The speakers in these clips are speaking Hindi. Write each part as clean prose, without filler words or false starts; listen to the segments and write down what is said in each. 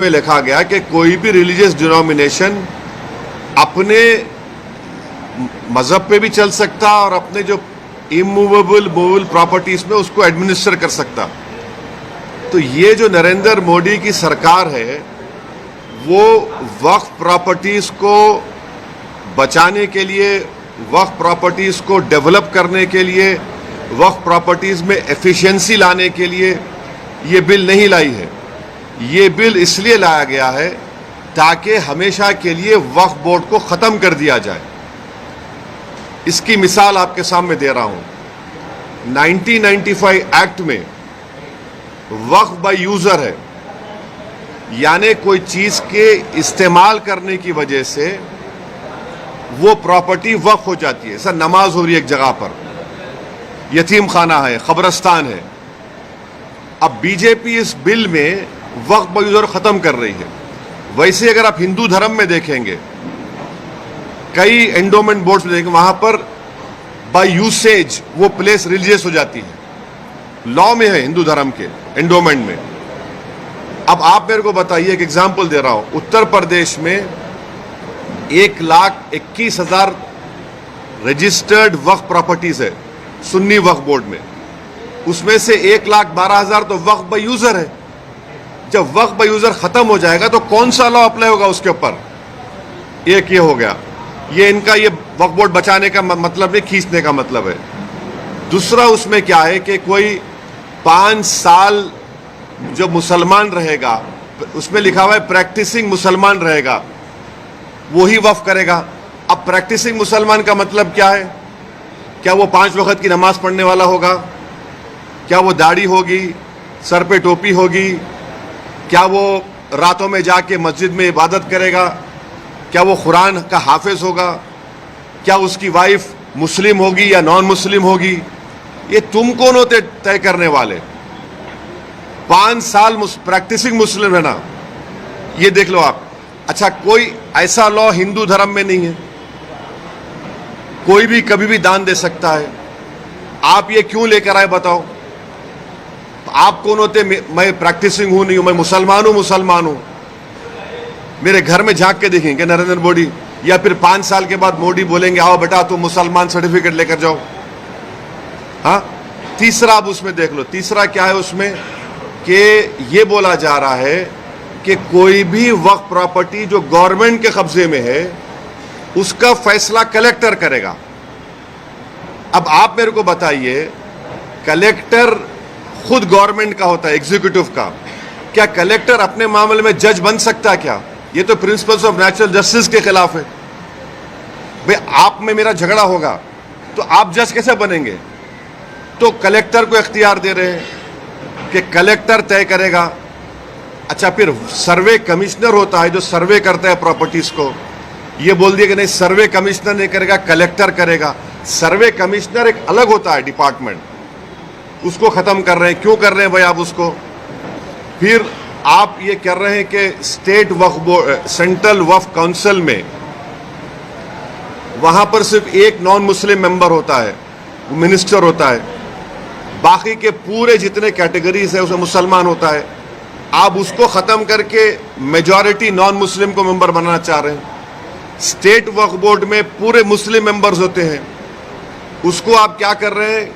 में लिखा गया कि कोई भी रिलीजियस डिनोमिनेशन अपने मजहब पे भी चल सकता और अपने जो इमूवेबल मूवेबल प्रॉपर्टीज में उसको एडमिनिस्टर कर सकता। तो ये जो नरेंद्र मोदी की सरकार है वो वक्फ प्रॉपर्टीज को बचाने के लिए, वक्फ प्रॉपर्टीज को डेवलप करने के लिए, वक्फ प्रॉपर्टीज में एफिशिएंसी लाने के लिए ये बिल नहीं लाई है। ये बिल इसलिए लाया गया है ताकि हमेशा के लिए वक्फ बोर्ड को ख़त्म कर दिया जाए। इसकी मिसाल आपके सामने दे रहा हूं। 1995 एक्ट में वक्फ बाय यूज़र है, यानी कोई चीज़ के इस्तेमाल करने की वजह से वो प्रॉपर्टी वक्फ हो जाती है। सर नमाज हो रही है एक जगह पर, यतीम खाना है, कब्रस्तान है। अब बीजेपी इस बिल में वक्फ बाय यूज़र ख़त्म कर रही है। वैसे अगर आप हिंदू धर्म में देखेंगे, कई एंडोमेंट बोर्ड्स में देखेंगे, वहां पर बाय यूसेज वो प्लेस रिलीजियस हो जाती है। लॉ में है हिंदू धर्म के एंडोमेंट में। अब आप मेरे को बताइए, एक एग्जांपल दे रहा हूं। उत्तर प्रदेश में 1,21,000 रजिस्टर्ड वक्फ प्रॉपर्टीज है सुन्नी वक्फ बोर्ड में। उसमें से 1,12,000 तो वक्फ बाय यूजर है। जब वक्फ बाय यूजर खत्म हो जाएगा तो कौन सा लॉ अप्लाई होगा उसके ऊपर? एक ये हो गया, ये इनका ये वक्फ बोर्ड बचाने का मतलब नहीं, खींचने का मतलब है। दूसरा उसमें क्या है कि कोई 5 साल जो मुसलमान रहेगा, उसमें लिखा हुआ है प्रैक्टिसिंग मुसलमान रहेगा, वही वक्फ करेगा। अब प्रैक्टिसिंग मुसलमान का मतलब क्या है? क्या वो 5 वक्त की नमाज पढ़ने वाला होगा? क्या वो दाढ़ी होगी, सर पे टोपी होगी? क्या वो रातों में जाके मस्जिद में इबादत करेगा? क्या वो कुरान का हाफिज होगा? क्या उसकी वाइफ मुस्लिम होगी या नॉन मुस्लिम होगी? ये तुम कौन होते तय करने वाले? 5 साल प्रैक्टिसिंग मुस्लिम है ना, ये देख लो आप। अच्छा, कोई ऐसा लॉ हिंदू धर्म में नहीं है, कोई भी कभी भी दान दे सकता है। आप ये क्यों लेकर आए बताओ? आप कौन होते? मैं प्रैक्टिसिंग हूं नहीं हूं, मैं मुसलमान हूं। मेरे घर में झांक के देखेंगे नरेंद्र मोदी, या फिर 5 साल के बाद मोदी बोलेंगे आओ बेटा तुम मुसलमान सर्टिफिकेट लेकर जाओ। हाँ, तीसरा अब उसमें देख लो, तीसरा क्या है उसमें कि ये बोला जा रहा है कि कोई भी वक्फ प्रॉपर्टी जो गवर्नमेंट के कब्जे में है उसका फैसला कलेक्टर करेगा। अब आप मेरे को बताइए, कलेक्टर खुद गवर्नमेंट का होता है, एग्जीक्यूटिव का। क्या कलेक्टर अपने मामले में जज बन सकता है क्या? ये तो प्रिंसिपल्स ऑफ नेचुरल जस्टिस के खिलाफ है। भाई आप में मेरा झगड़ा होगा तो आप जज कैसे बनेंगे? तो कलेक्टर को इख्तियार दे रहे हैं कि कलेक्टर तय करेगा। अच्छा, फिर सर्वे कमिश्नर होता है जो सर्वे करता है प्रॉपर्टीज को, ये बोल दिया कि नहीं सर्वे कमिश्नर नहीं करेगा, कलेक्टर करेगा। सर्वे कमिश्नर एक अलग होता है डिपार्टमेंट, उसको खत्म कर रहे हैं। क्यों कर रहे हैं भाई आप उसको? फिर आप ये कर रहे हैं कि स्टेट वक्फ बोर्ड, सेंट्रल वक्फ काउंसिल में वहां पर सिर्फ एक नॉन मुस्लिम मेंबर होता है, मिनिस्टर होता है, बाकी के पूरे जितने कैटेगरीज है उसमें मुसलमान होता है। आप उसको खत्म करके मेजॉरिटी नॉन मुस्लिम को मेंबर बनाना चाह रहे हैं। स्टेट वक्फ बोर्ड में पूरे मुस्लिम मेंबर्स होते हैं, उसको आप क्या कर रहे हैं?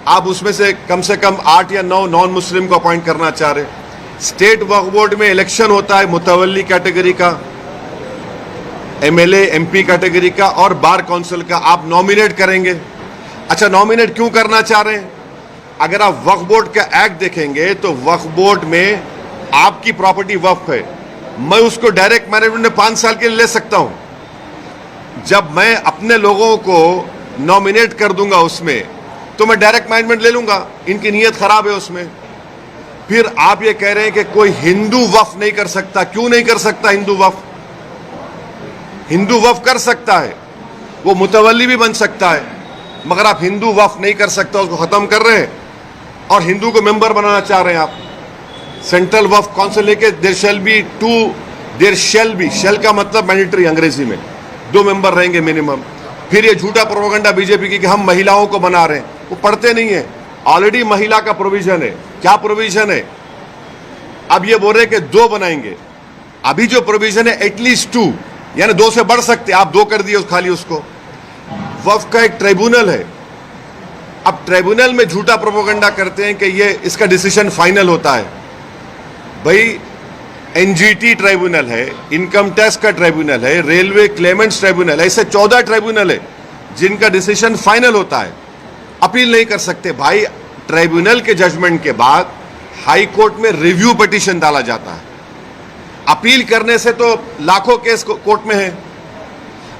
आप उसमें से कम 8 या 9 नॉन मुस्लिम को अपॉइंट करना चाह रहे हैं। स्टेट वक्फ बोर्ड में इलेक्शन होता है मुतवल्ली कैटेगरी का, एमएलए एमपी कैटेगरी का और बार काउंसिल का, आप नॉमिनेट करेंगे। अच्छा, नॉमिनेट क्यों करना चाह रहे हैं? अगर आप वक्फ बोर्ड का एक्ट देखेंगे तो वक्फ बोर्ड में आपकी प्रॉपर्टी वक्फ है, मैं उसको डायरेक्ट मैनेजमेंट में 5 साल के लिए ले सकता हूं। जब मैं अपने लोगों को नॉमिनेट कर दूंगा उसमें तो मैं डायरेक्ट मैनेजमेंट ले लूंगा। इनकी नीयत खराब है उसमें। फिर आप ये कह रहे हैं कि कोई हिंदू वक्फ नहीं कर सकता। क्यों नहीं कर सकता हिंदू वक्फ? हिंदू वक्फ कर सकता है, वो मुतवल्ली भी बन सकता है, मगर आप हिंदू वक्फ नहीं कर सकता, उसको खत्म कर रहे हैं और हिंदू को मेंबर बनाना चाह रहे हैं आप। सेंट्रल वक्फ काउंसिल लेके देयर शैल बी, शेल का मतलब मैंडेटरी अंग्रेजी में, 2 मेंबर रहेंगे मिनिमम। फिर ये झूठा प्रोपेगेंडा बीजेपी की कि हम महिलाओं को बना रहे हैं, वो पढ़ते नहीं है। ऑलरेडी महिला का प्रोविजन है। क्या प्रोविजन है? अब ये बोल रहे कि 2 बनाएंगे। अभी जो प्रोविजन है एटलीस्ट 2, यानी 2 से बढ़ सकते, आप 2 कर दिए खाली उसको। वक्फ का एक ट्राइब्यूनल है, अब ट्राइब्यूनल में झूठा प्रोपेगेंडा करते हैं कि ये इसका डिसीजन फाइनल होता है। भाई एनजीटी ट्राइब्यूनल है, इनकम टैक्स का ट्राइब्यूनल है, रेलवे क्लेमेंट्स ट्राइब्यूनल है, ऐसे 14 ट्राइब्यूनल है जिनका डिसीजन फाइनल होता है, अपील नहीं कर सकते। भाई ट्राइब्यूनल के जजमेंट के बाद हाई कोर्ट में रिव्यू पिटीशन डाला जाता है। अपील करने से तो लाखों केस कोर्ट में है,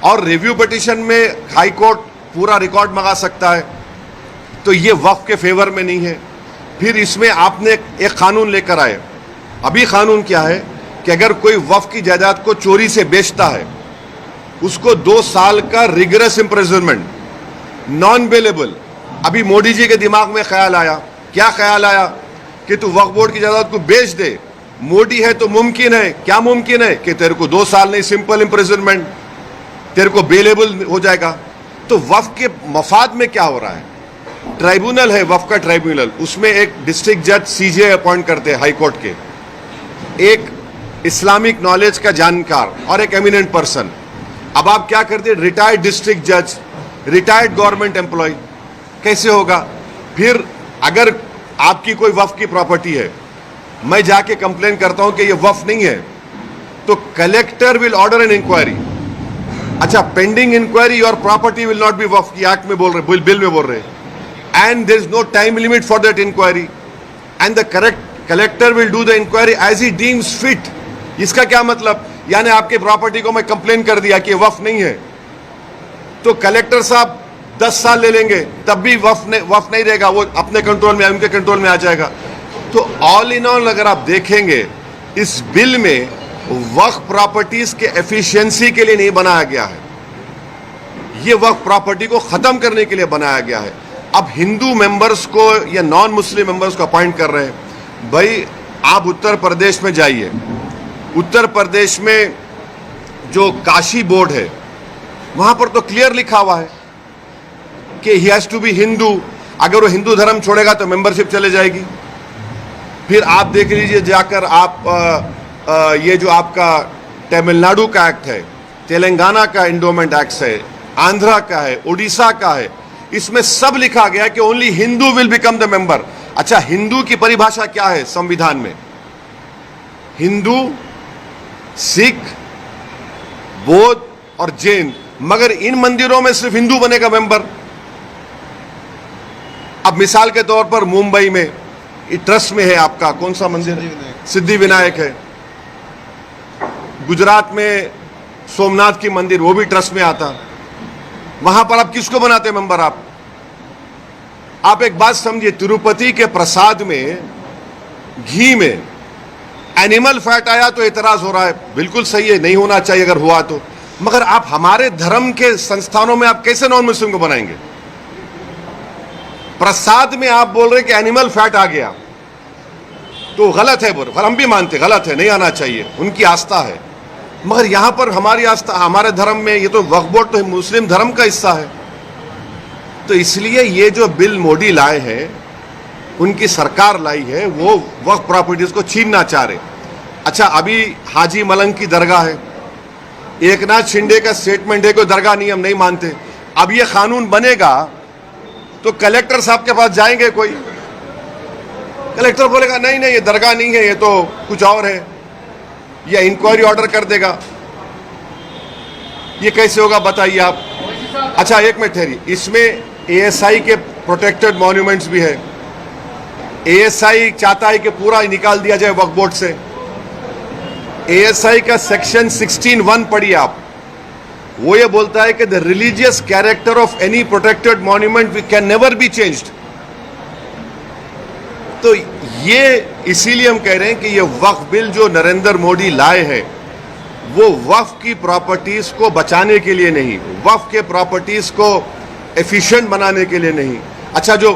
और रिव्यू पिटीशन में हाई कोर्ट पूरा रिकॉर्ड मंगा सकता है, तो ये वक्फ के फेवर में नहीं है। फिर इसमें आपने एक कानून लेकर आए। अभी कानून क्या है कि अगर कोई वक्फ की जायदाद को चोरी से बेचता है, उसको 2 साल का रिगरस इम्प्रिजनमेंट, नॉन बेलेबल। अभी मोदी जी के दिमाग में ख्याल आया, क्या ख्याल आया कि तू वक्फ बोर्ड की जायदाद को बेच दे। मोदी है तो मुमकिन है, क्या मुमकिन है कि तेरे को 2 साल नहीं, सिंपल इम्प्रिजनमेंट, तेरे को बेलेबल हो जाएगा। तो वक्फ के मफाद में क्या हो रहा है? ट्राइब्यूनल है वक्फ का ट्राइब्यूनल, उसमें एक डिस्ट्रिक्ट जज सीजे अपॉइंट करते हैं हाई कोर्ट के, एक इस्लामिक नॉलेज का जानकार और एक एमिनेंट पर्सन। अब आप क्या करते हैं? रिटायर्ड डिस्ट्रिक्ट जज, रिटायर्ड गवर्नमेंट एम्प्लॉय, कैसे होगा? फिर अगर आपकी कोई वक्फ की प्रॉपर्टी है, मैं जाके कंप्लेन करता हूं कि ये वक्फ नहीं है, तो collector will order an inquiry. अच्छा, पेंडिंग इंक्वायरी और प्रॉपर्टी विल नॉट बी वक्फ की एक्ट में बोल रहे, बिल में बोल रहे, and there is no time limit for that inquiry, and the collector will do the inquiry as he deems fit. इसका क्या मतलब? यानी आपके प्रॉपर्टी को मैं कंप्लेन कर दिया कि वक्फ नहीं है, तो कलेक्टर साहब 10 साल ले लेंगे, तब भी वक्फ नहीं रहेगा, वो अपने कंट्रोल में, उनके कंट्रोल में आ जाएगा। तो ऑल इन ऑल अगर आप देखेंगे, इस बिल में वक्फ प्रॉपर्टीज के एफिशिएंसी के लिए नहीं बनाया गया है, ये वक्फ प्रॉपर्टी को खत्म करने के लिए बनाया गया है। अब हिंदू मेंबर्स को या नॉन मुस्लिम मेंबर्स को अपॉइंट कर रहे हैं। भाई आप उत्तर प्रदेश में जाइए, उत्तर प्रदेश में जो काशी बोर्ड है, वहां पर तो क्लियर लिखा हुआ है कि he has to be Hindu. अगर वो हिंदू धर्म छोड़ेगा तो मेंबरशिप चले जाएगी। फिर आप देख लीजिए जाकर, आप ये जो आपका तमिलनाडु का एक्ट है, तेलंगाना का इंडोमेंट एक्ट है, आंध्रा का है, उड़ीसा का है, इसमें सब लिखा गया कि only Hindu will become the member. अच्छा, हिंदू की परिभाषा क्या है संविधान में? हिंदू, सिख, बौद्ध और जैन, मगर इन मंदिरों में सिर्फ हिंदू बनेगा मेंबर। अब मिसाल के तौर पर मुंबई में ट्रस्ट में है आपका कौन सा मंदिर? सिद्धि विनायक है। गुजरात में सोमनाथ की मंदिर, वो भी ट्रस्ट में आता। वहां पर आप किसको बनाते हैं मेंबर? आप एक बात समझिए, तिरुपति के प्रसाद में घी में एनिमल फैट आया तो एतराज हो रहा है, बिल्कुल सही है, नहीं होना चाहिए अगर हुआ तो, मगर आप हमारे धर्म के संस्थानों में आप कैसे नॉन मुस्लिम को बनाएंगे? प्रसाद में आप बोल रहे कि एनिमल फैट आ गया तो गलत है, बोल हम भी मानते गलत है, नहीं आना चाहिए, उनकी आस्था है, मगर यहां पर हमारी आस्था, हमारे धर्म में ये तो वक्फ बोर्ड तो मुस्लिम धर्म का हिस्सा है। तो इसलिए ये जो बिल मोदी लाए हैं, उनकी सरकार लाई है, वो वक्फ प्रॉपर्टीज को छीनना चाह रहे। अच्छा, अभी हाजी मलंग की दरगाह है, एकनाथ शिंदे का स्टेटमेंट है कोई दरगाह नहीं, हम नहीं मानते। अब ये कानून बनेगा तो कलेक्टर साहब के पास जाएंगे, कोई कलेक्टर बोलेगा नहीं नहीं ये दरगाह नहीं है, ये तो कुछ और है, या इंक्वायरी ऑर्डर कर देगा। ये कैसे होगा बताइए आप? अच्छा एक मिनट ठहरिए, इसमें एएसआई के प्रोटेक्टेड मॉन्यूमेंट्स भी है। एएसआई चाहता है कि पूरा निकाल दिया जाए वक्फ बोर्ड से। एएसआई का सेक्शन 16(1) पढ़िए आप, वो ये बोलता है कि the religious character of any protected monument can never be changed. तो ये इसीलिए हम कह रहे हैं कि ये वक्फ बिल जो नरेंद्र मोदी लाए हैं, वो वक्फ की प्रॉपर्टीज को बचाने के लिए नहीं, वक्फ के प्रॉपर्टीज को एफिशिएंट बनाने के लिए नहीं। अच्छा, जो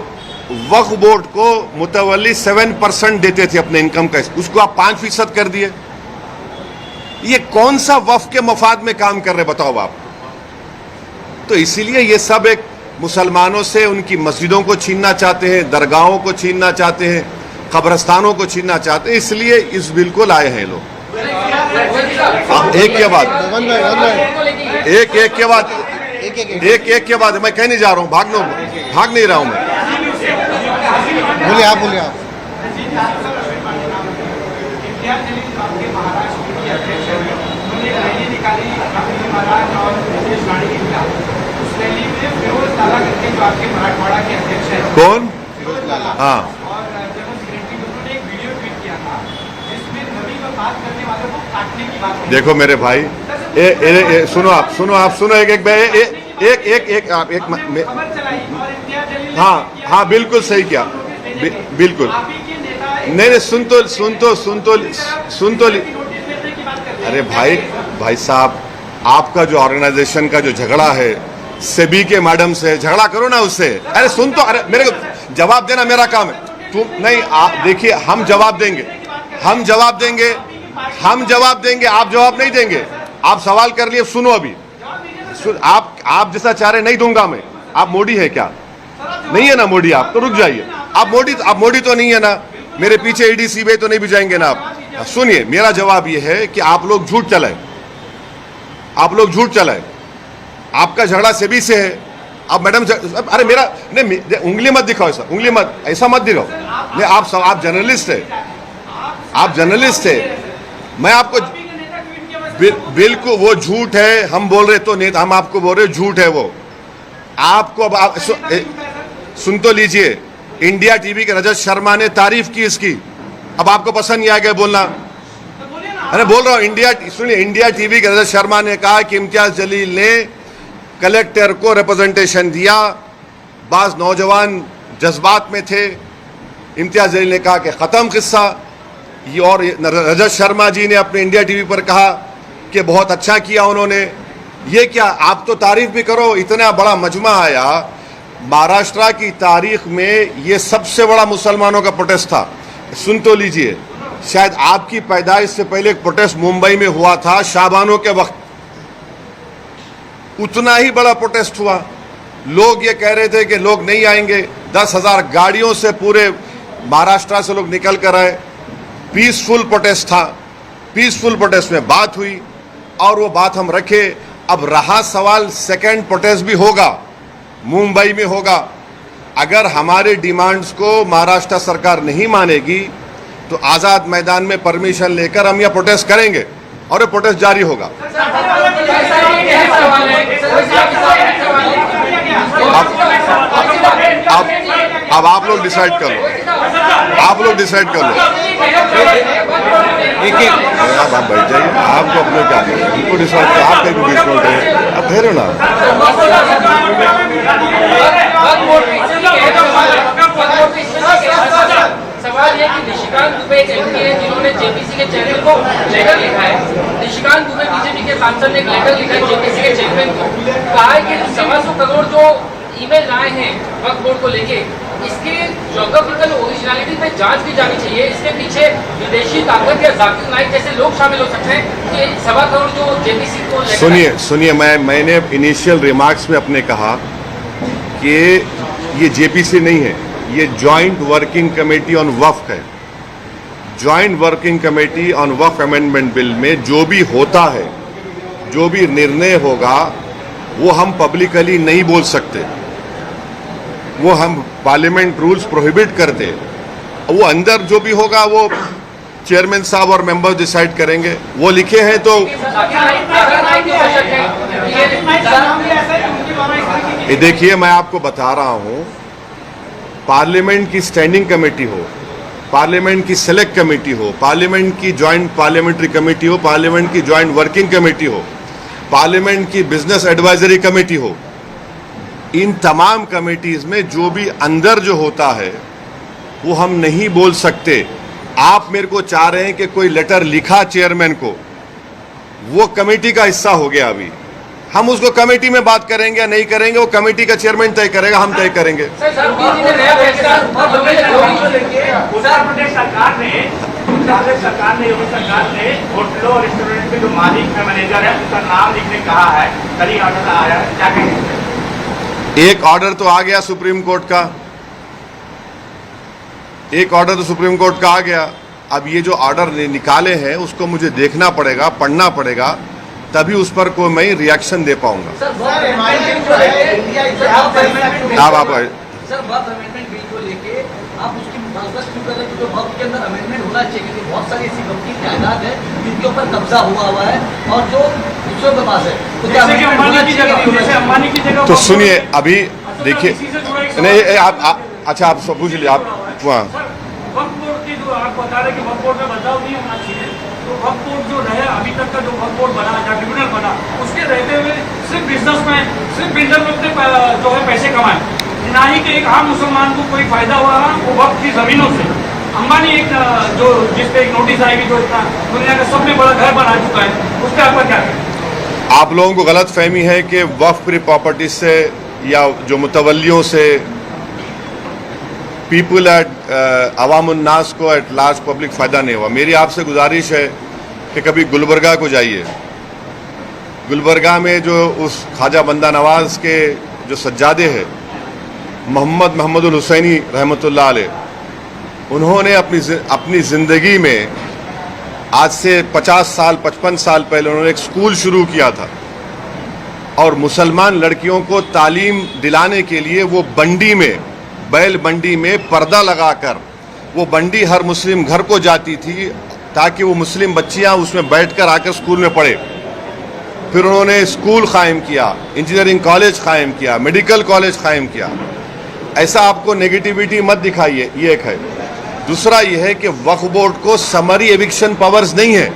वक्फ बोर्ड को मुतवल्ली 7% देते थे अपने इनकम का, उसको आप 5% कर दिए। ये कौन सा वक्फ के मफाद में काम कर रहे बताओ आप? तो इसीलिए ये सब एक मुसलमानों से उनकी मस्जिदों को छीनना चाहते हैं, दरगाहों को छीनना चाहते हैं, कब्रस्तानों को छीनना चाहते हैं, इसलिए इस बिल को लाए हैं लोग। एक के बाद एक के बाद मैं कह नहीं जा रहा हूँ, भाग नहीं रहा हूँ मैं। बोलिए आप। कौन? हाँ, देखो मेरे भाई, सुनो एक हाँ बिल्कुल सही किया, बिल्कुल। नहीं, सुन तो अरे भाई साहब, आपका जो ऑर्गेनाइजेशन का जो झगड़ा है सेबी के मैडम से, झगड़ा करो ना उससे। अरे सुन तो, अरे मेरे को जवाब देना मेरा काम है। तुम नहीं, आप देखिए, हम जवाब देंगे, आप जवाब नहीं देंगे। आप सवाल कर लिए, सुनो अभी। आप जैसा चाह रहे नहीं दूंगा मैं। आप मोदी है क्या? नहीं है ना मोदी, आप तो रुक जाइए। आप मोदी तो नहीं है ना, मेरे पीछे ईडी सीबीआई तो नहीं भिजाएंगे ना आप। सुनिए, मेरा जवाब यह है कि आप लोग झूठ चलाए, आपका झगड़ा सेबी से है। अब मैडम, अरे मेरा नहीं, उंगली मत दिखाओ, ऐसा मत दिखाओ। नहीं, आप जर्नलिस्ट है, मैं आपको बिल्कुल, वो झूठ है। हम बोल रहे तो नहीं, हम आपको बोल रहे झूठ है वो। आपको अब सुन तो लीजिए, इंडिया टीवी के रजत शर्मा ने तारीफ की इसकी। अब आपको पसंद नहीं आ गया बोलना, अरे बोल रहा हूं। इंडिया टीवी के रजत शर्मा ने कहा कि इम्तियाज जलील ने कलेक्टर को रिप्रेजेंटेशन दिया, बाज नौजवान जज्बात में थे। इम्तियाज जलील ने कहा कि खत्म किस्सा। ये और रजत शर्मा जी ने अपने इंडिया टीवी पर कहा कि बहुत अच्छा किया उन्होंने। ये क्या, आप तो तारीफ भी करो। इतना बड़ा मजमा आया, महाराष्ट्र की तारीख में ये सबसे बड़ा मुसलमानों का प्रोटेस्ट था। सुन तो लीजिए, शायद आपकी पैदाइश से पहले एक प्रोटेस्ट मुंबई में हुआ था शाबानों के वक्त, उतना ही बड़ा प्रोटेस्ट हुआ। लोग ये कह रहे थे कि लोग नहीं आएंगे, 10,000 गाड़ियों से पूरे महाराष्ट्र से लोग निकल कर आए। पीसफुल प्रोटेस्ट था, पीसफुल प्रोटेस्ट में बात हुई और वो बात हम रखे। अब रहा सवाल, सेकंड प्रोटेस्ट भी होगा, मुंबई में होगा। अगर हमारे डिमांड्स को महाराष्ट्र सरकार नहीं मानेगी तो आजाद मैदान में परमिशन लेकर हम यह प्रोटेस्ट करेंगे और ये प्रोटेस्ट जारी होगा। अब आप लोग डिसाइड कर लो, आप बैठ जाइए। आपको अपने क्या करें, उनको डिसाइड कर, आप कहीं भी बीच में रहे, आप ठहरो ना। सवाल है कि निशिकांत दुबे एक एमपी है जिन्होंने जेपीसी के चेयरमैन को लेटर लिखा है। निशिकांत दुबे बीजेपी के सांसद ने एक लेटर लिखा है जेपीसी के चेयरमैन को, कहा है कि 125 करोड़ जो ईमेल आए हैं वक्फ बोर्ड को लेके, इसके ज्योग्राफिकल ओरिजिनलिटी पे जांच की जानी चाहिए। इसके पीछे विदेशी ताकत या जाकिर नाइक जैसे लोग शामिल हो सकते हैं कि 125 करोड़ जो जेपीसी को। सुनिए, मैंने इनिशियल रिमार्क्स में अपने कहा कि ये जेपीसी नहीं है, ये ज्वाइंट वर्किंग कमेटी ऑन वक्फ है। Joint working committee on Waqf amendment bill में जो भी होता है, जो भी निर्णय होगा, वो हम पब्लिकली नहीं बोल सकते, वो हम पार्लियामेंट रूल्स प्रोहिबिट करते। वो अंदर जो भी होगा वो चेयरमैन साहब और मेंबर्स डिसाइड करेंगे। वो लिखे हैं तो ये देखिए, मैं आपको बता रहा हूं, पार्लियामेंट की स्टैंडिंग कमेटी हो, पार्लियामेंट की सेलेक्ट कमेटी हो, पार्लियामेंट की ज्वाइंट पार्लियामेंट्री कमेटी हो, पार्लियामेंट की ज्वाइंट वर्किंग कमेटी हो, पार्लियामेंट की बिजनेस एडवाइजरी कमेटी हो, इन तमाम कमेटीज में जो भी अंदर जो होता है वो हम नहीं बोल सकते। आप मेरे को चाह रहे हैं कि कोई लेटर लिखा चेयरमैन को, वो कमेटी का हिस्सा हो गया। अभी हम उसको कमेटी में बात करेंगे या नहीं करेंगे, वो कमेटी का चेयरमैन तय करेगा, हम तय करेंगे। उत्तर प्रदेश सरकार ने योगी सरकार ने होटलों और रेस्टोरेंट के जो मालिक है, मैनेजर है, उसका नाम लिखने कहा है। कल ही ऑर्डर आया है, क्या कहेंगे? एक ऑर्डर तो आ गया सुप्रीम कोर्ट का, एक ऑर्डर तो सुप्रीम कोर्ट का आ गया, अब ये जो ऑर्डर निकाले हैं उसको मुझे देखना पड़ेगा, पढ़ना पड़ेगा, तभी उस पर कोई मैं रिएक्शन दे पाऊंगा। सर वक्फ अमेंडमेंट जो है आप सर वक्फ अमेंडमेंट बिल को लेके आप उसकी मुखालफत क्यों कर रहे हैं? क्योंकि वक्फ के अंदर अमेंडमेंट होना चाहिए, क्योंकि बहुत सारी ऐसी वक्फ की जायदाद है जिनके ऊपर कब्जा हुआ है और जो दूसरों के पास है, तो क्या amendment होना चाहिए कि नहीं होना चाहिए? तो सुनिए, अभी देखिए, नहीं आप अच्छा आप सब पूछ लीजिए, आप वहाँ वक्फ बोर्ड की जो आप बता रहे कि वक्फ बोर्ड में बदलाव नहीं होना चाहिए, तो वक्फ बोर्ड जो रहे अभी तक का जो वक्फ बोर्ड बना, या ट्रिब्यूनल बना, उसके रहते हुए सिर्फ बिजनेस में सिर्फ बिल्डर में अपने जो है पैसे कमाए, ना ही कि एक आम मुसलमान को कोई फायदा हुआ वो वक्फ की जमीनों से। अंबानी एक जो जिस पे एक नोटिस आएगी जो इतना दुनिया का सबसे बड़ा घर बना चुका है, उस पर आपका क्या कहना? आप लोगों को गलत फहमी है कि वक्फ प्रॉपर्टी से या जो मुतवल्लियों से पीपल एट अवामुन्नास को एट लार्ज पब्लिक फ़ायदा नहीं हुआ। मेरी आपसे गुजारिश है कि कभी गुलबर्गा को जाइए। गुलबर्गा में जो उस ख्वाजा बंदा नवाज के जो सज्जादे हैं मोहम्मदुल हुसैनी रहमतुल्लाह अलैह, उन्होंने अपनी ज़िंदगी में आज से 50 साल 55 साल पहले उन्होंने एक स्कूल शुरू किया था और मुसलमान लड़कियों को तालीम दिलाने के लिए वो बंडी में, बैल बंडी में पर्दा लगाकर वो बंडी हर मुस्लिम घर को जाती थी ताकि वो मुस्लिम बच्चियां उसमें बैठकर आकर स्कूल में पढ़े। फिर उन्होंने स्कूल कायम किया, इंजीनियरिंग कॉलेज कायम किया, मेडिकल कॉलेज कायम किया। ऐसा आपको नेगेटिविटी मत दिखाइए, ये एक है। दूसरा ये है कि वक्फ बोर्ड को समरी एविक्शन पावर्स नहीं है।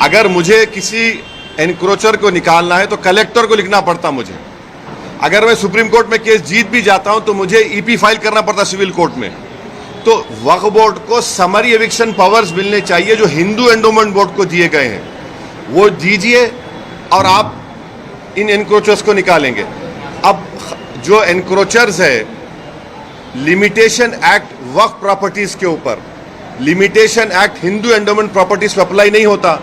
अगर मुझे किसी एनक्रोचर को निकालना है तो कलेक्टर को लिखना पड़ता मुझे। अगर मैं सुप्रीम कोर्ट में केस जीत भी जाता हूं तो मुझे ईपी फाइल करना पड़ता सिविल कोर्ट में। तो वक्फ बोर्ड को समरी एविक्शन पावर्स मिलने चाहिए जो हिंदू एंडोमेंट बोर्ड को दिए गए हैं, वो दीजिए और आप इन एनक्रोचर्स को निकालेंगे। अब जो एनक्रोचर्स है, लिमिटेशन एक्ट वक्फ प्रॉपर्टीज के ऊपर, limitation act Hindu endowment properties पर अप्लाई नहीं होता।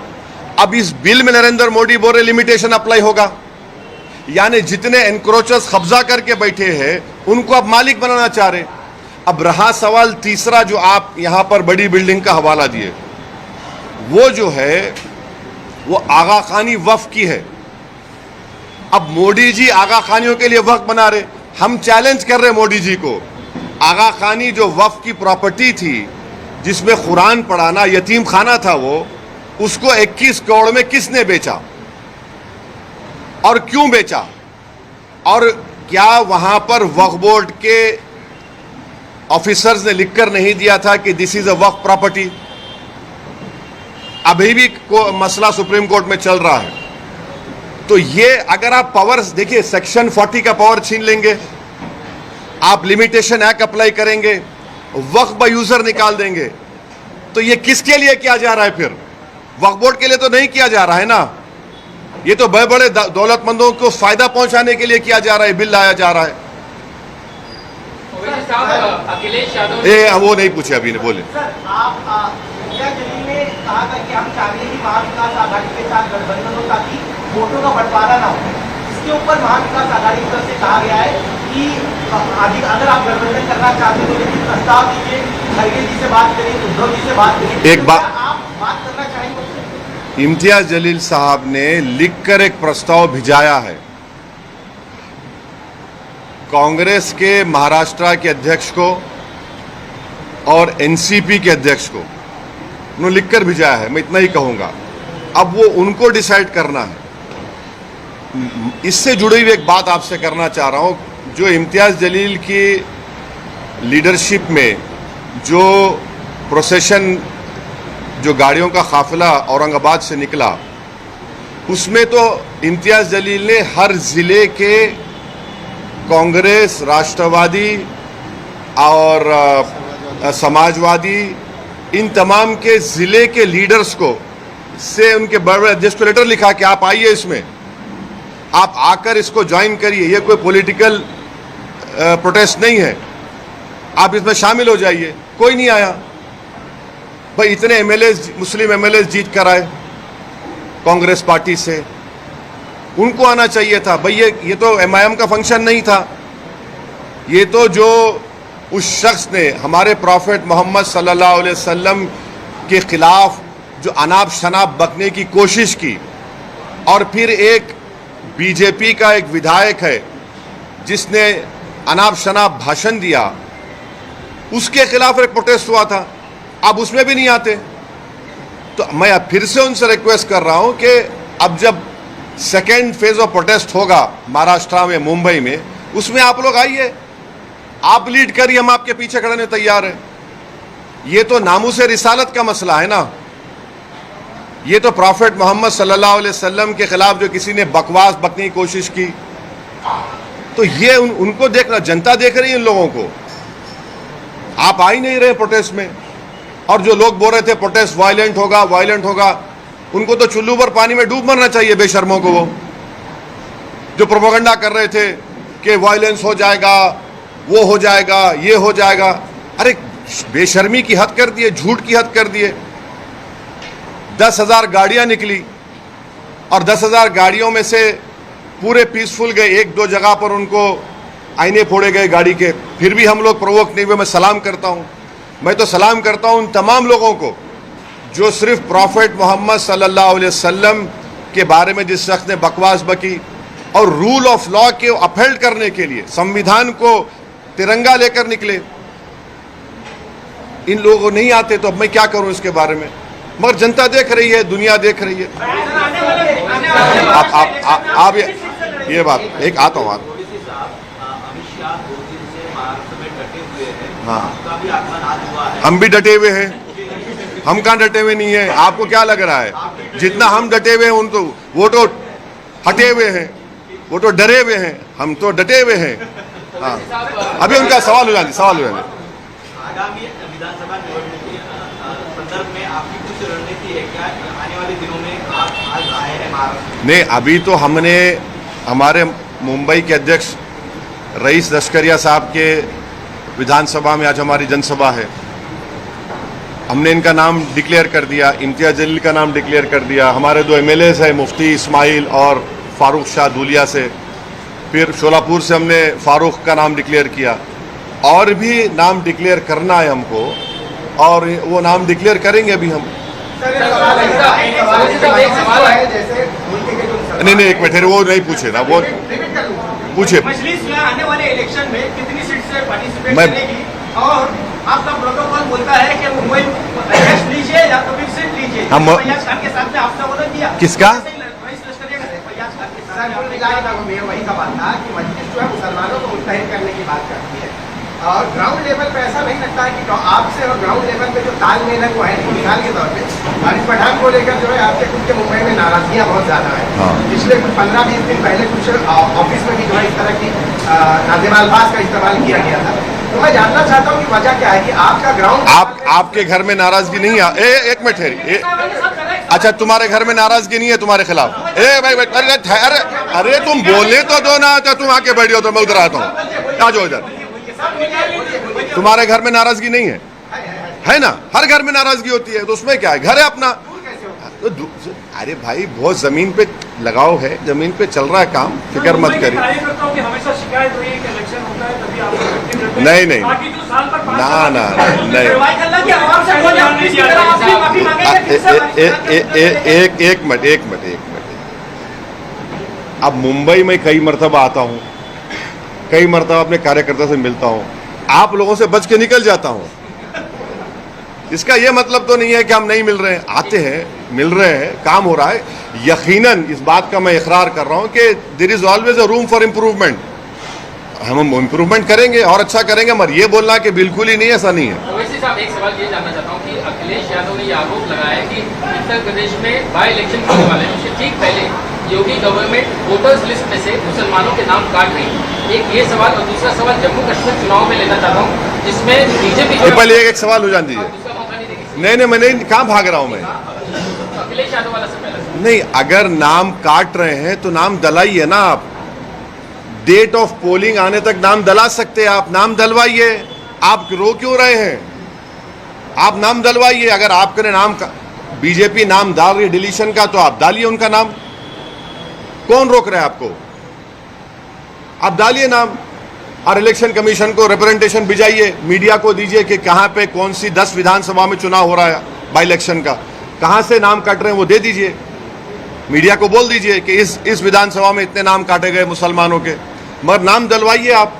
अब इस बिल में नरेंद्र मोदी बोल रहे लिमिटेशन अप्लाई होगा, यानी जितने एनक्रोचर्स कब्जा करके बैठे हैं उनको अब मालिक बनाना चाह रहे। अब रहा सवाल तीसरा जो आप यहां पर बड़ी बिल्डिंग का हवाला दिए, वो जो है वो आगा खानी वक्फ की है। अब मोदी जी आगा खानियों के लिए वक्फ बना रहे, हम चैलेंज कर रहे मोदी जी को। आगा खानी जो वक्फ की प्रॉपर्टी थी जिसमें कुरान पढ़ाना, यतीम खाना था, वो उसको 21 करोड़ में किसने बेचा और क्यों बेचा? और क्या वहां पर वक्फ बोर्ड के ऑफिसर्स ने लिखकर नहीं दिया था कि this is a Waqf property? अभी भी मसला सुप्रीम कोर्ट में चल रहा है। तो ये अगर आप पावर्स देखिए, सेक्शन 40 का पावर छीन लेंगे, आप लिमिटेशन एक्ट अप्लाई करेंगे, वक्फ बाय यूजर निकाल देंगे, तो ये किसके लिए किया जा रहा है? फिर वक्फ बोर्ड के लिए तो नहीं किया जा रहा है ना, ये तो बड़े बड़े दौलतमंदों को फायदा पहुंचाने के लिए किया जा रहा है, बिल लाया जा रहा है। अखिलेश यादव वो नहीं पूछे अभी, ने बोले सर, आप जलील ने कहा था कि हम चाहते हैं कि महाविकास आघाड़ी के साथ गठबंधन हो ताकि वोटों का बंटवारा ना हो। इसके ऊपर महाविकास आघाड़ी की तरफ से कहा गया है कि अगर आप गठबंधन करना चाहते हो तो लेकिन प्रस्ताव दीजिए, खड़गे जी से बात करें, उद्धव जी से बात करें। एक बात आप बात करना चाहेंगे? इम्तियाज जलील साहब ने लिखकर एक प्रस्ताव भिजाया है कांग्रेस के महाराष्ट्र के अध्यक्ष को और एनसीपी के अध्यक्ष को, उन्होंने लिखकर भिजाया है। मैं इतना ही कहूंगा, अब वो उनको डिसाइड करना है। इससे जुड़ी हुई एक बात आपसे करना चाह रहा हूं, जो इम्तियाज जलील की लीडरशिप में जो प्रोसेशन, जो गाड़ियों का काफिला औरंगाबाद से निकला, उसमें तो इम्तियाज जलील ने हर जिले के कांग्रेस, राष्ट्रवादी और समाजवादी, इन तमाम के जिले के लीडर्स को से उनके बड़े बड़े अध्यक्ष को लेटर लिखा कि आप आइए, इसमें आप आकर इसको ज्वाइन करिए, ये कोई पॉलिटिकल प्रोटेस्ट नहीं है, आप इसमें शामिल हो जाइए। कोई नहीं आया। भाई इतने एमएलए, मुस्लिम एमएलए जीत कर आए कांग्रेस पार्टी से, उनको आना चाहिए था। भाई ये तो एमआईएम का फंक्शन नहीं था, ये तो जो उस शख्स ने हमारे प्रॉफेट मोहम्मद सल्लल्लाहु अलैहि वसल्लम के खिलाफ जो अनाप शनाप बकने की कोशिश की, और फिर एक बीजेपी का एक विधायक है जिसने अनाप शनाप भाषण दिया, उसके खिलाफ एक प्रोटेस्ट हुआ था। अब उसमें भी नहीं आते। तो मैं अब फिर से उनसे रिक्वेस्ट कर रहा हूं कि अब जब सेकेंड फेज ऑफ प्रोटेस्ट होगा महाराष्ट्र में, मुंबई में, उसमें आप लोग आइए, आप लीड करिए, हम आपके पीछे खड़े होने तैयार हैं। ये तो नामूस रिसालत का मसला है ना। ये तो प्रॉफेट मोहम्मद सल्लल्लाहु अलैहि वसल्लम के खिलाफ जो किसी ने बकवास बकने की कोशिश की, तो ये उनको देखना, जनता देख रही है इन लोगों को। आप आ ही नहीं रहे प्रोटेस्ट में। और जो लोग बोल रहे थे प्रोटेस्ट वायलेंट होगा, वायलेंट होगा, उनको तो चुल्लू पर पानी में डूब मरना चाहिए, बेशर्मों को। वो जो प्रोपेगेंडा कर रहे थे कि वायलेंस हो जाएगा, वो हो जाएगा, ये हो जाएगा, अरे बेशर्मी की हद कर दिए, झूठ की हद कर दिए। 10,000 गाड़ियां निकली और 10,000 गाड़ियों में से पूरे पीसफुल गए। एक दो जगह पर उनको आईने फोड़े गए गाड़ी के, फिर भी हम लोग प्रोवोक नहीं हुए। मैं सलाम करता हूं, मैं तो सलाम करता हूं उन तमाम लोगों को जो सिर्फ प्रॉफेट मोहम्मद सल्लल्लाहु अलैहि वसल्लम के बारे में जिस शख्स ने बकवास बकी और रूल ऑफ लॉ के अपहेल्ड करने के लिए संविधान को तिरंगा लेकर निकले, इन लोगों नहीं आते। तो अब मैं क्या करूं इसके बारे में? मगर जनता देख रही है, दुनिया देख रही है। आप ये बात एक आता हूँ आप। हाँ, हम भी डटे हुए हैं। हम कहाँ डटे हुए नहीं है? आपको क्या लग रहा है? जितना हम डटे हुए हैं उन तो वो तो हटे हुए हैं, वो तो डरे हुए हैं, हम तो डटे हुए हैं। हाँ, अभी उनका सवाल हो जाए, सवाल हो जाए। आगामी विधानसभा चुनाव के संदर्भ में आपकी कुछ रणनीति है क्या? आने वाले दिनों में आप आज आए हैं महाराष्ट्र? नहीं, अभी तो हमने हमारे मुंबई के अध्यक्ष रईस लश्करिया साहब के विधानसभा में आज हमारी जनसभा है। हमने इनका नाम डिक्लेयर कर दिया, इम्तियाज जलील का नाम डिक्लेयर कर दिया। हमारे 2 MLAs हैं, मुफ्ती इस्माइल और फारूक शाह दूलिया से। फिर शोलापुर से हमने फारूक का नाम डिक्लेयर किया। और भी नाम डिक्लेयर करना है हमको, और वो नाम डिक्लेयर करेंगे अभी हम। नहीं, एक मिनट, वो नहीं पूछे ना, वो पूछे। मजलिस में आने वाले इलेक्शन में कितनी सीट से पार्टिसिपेट करेगी? और आपका प्रोटोकॉल बोलता है कि मुंबई अध्यक्ष लीजिए या तो फिर सीट लीजिए। हम फैयाज खान के साथ में आपने वो दिया किसका? वही सवाल था कि मजलिस जो है मुसलमानों को मुत्तहिद करने की बात करती है, और ग्राउंड लेवल पे ऐसा नहीं लगता है कि आपसे और ग्राउंड लेवल पे जो तालमेल है वो है। मिसाल के तौर पे हारिस पठान को लेकर जो है आपके खुद के मुंबई में नाराजगियां बहुत ज्यादा है। हाँ। पिछले कुछ 15-20 दिन पहले कुछ ऑफिस में भी जो है इस तरह की नाज़िम अल्फाज का इस्तेमाल किया गया था। तो मैं जानना चाहता हूँ कि वजह क्या है कि आपका ग्राउंड आपके घर में नाराजगी नहीं है? एक मिनट ठहरिए। अच्छा, तुम्हारे घर में नाराजगी नहीं है तुम्हारे खिलाफ? भाई, अरे तुम बोले तो दो ना, तो तुम आके बैठो तो मैं उधर आता हूँ। आ जाओ इधर। तुम्हारे घर में नाराजगी नहीं है ना? हर घर में नाराजगी होती है, तो उसमें क्या है? घर है अपना। तो अरे भाई, बहुत जमीन पे लगाव है, जमीन पे चल रहा है काम, फिक्र मत करिए। नहीं, ना नहीं, एक मिनट। अब मुंबई में कई मरतबा आता हूँ, कई मरतबा अपने कार्यकर्ता से मिलता हूँ, आप लोगों से बच के निकल जाता हूँ। इसका यह मतलब तो नहीं है कि हम नहीं मिल रहे हैं, आते हैं, मिल रहे हैं, काम हो रहा है। यकीनन इस बात का मैं इकरार कर रहा हूं कि there is always a room for improvement. हम इम्प्रूवमेंट करेंगे और अच्छा करेंगे, मगर ये बोलना कि बिल्कुल ही नहीं, ऐसा नहीं है। ओवैसी साहब, एक सवाल ये जानना चाहता हूँ कि अखिलेश यादव ने ये आरोप लगाया है कि उत्तर प्रदेश में बाई इलेक्शन होने वाले हैं, उससे ठीक पहले योगी गवर्नमेंट वोटर्स लिस्ट में से मुसलमानों के नाम काट रही। एक ये सवाल, और दूसरा सवाल जम्मू कश्मीर चुनाव में लेना चाहता हूँ, जिसमें बीजेपी पहले एक सवाल हो जान दीजिए। नहीं, मैं नहीं, कहाँ भाग रहा हूं मैं? अखिलेश यादव वाला से पहले नहीं, अगर नाम काट रहे हैं तो नाम दलाइए ना। आप डेट ऑफ पोलिंग आने तक नाम दला सकते हैं, आप नाम दलवाइए। आप रो क्यों रहे हैं? आप नाम दलवाइए। अगर आपके नाम का बीजेपी नाम डाल रही है डिलीशन का, तो आप डालिए उनका नाम। कौन रोक रहा है आपको? आप डालिए नाम। और इलेक्शन कमीशन को रिप्रेजेंटेशन भिजाइए, मीडिया को दीजिए कि कहां पे कौन सी 10 विधानसभा में चुनाव हो रहा है बाई इलेक्शन का, कहां से नाम काट रहे हैं वो दे दीजिए। मीडिया को बोल दीजिए कि इस विधानसभा में इतने नाम काटे गए मुसलमानों के, मगर नाम डलवाइए आप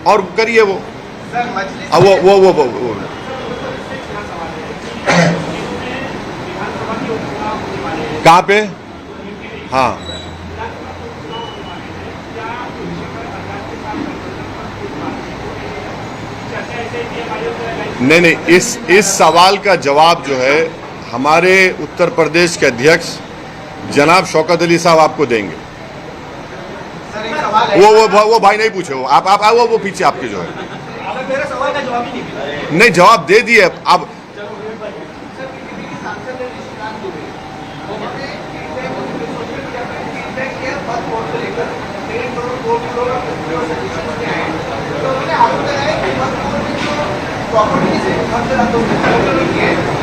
और करिए वो। सर मजलिस अब वो कहाँ पे? हाँ नहीं, इस सवाल का जवाब जो है हमारे उत्तर प्रदेश के अध्यक्ष जनाब शौकत अली साहब आपको देंगे। सर एक सवाल है, वो भाई नहीं पूछे, वो आप वो पीछे आपके जो है मेरे सवाल का जवाब ही नहीं मिला। नहीं, जवाब दे दिए अब।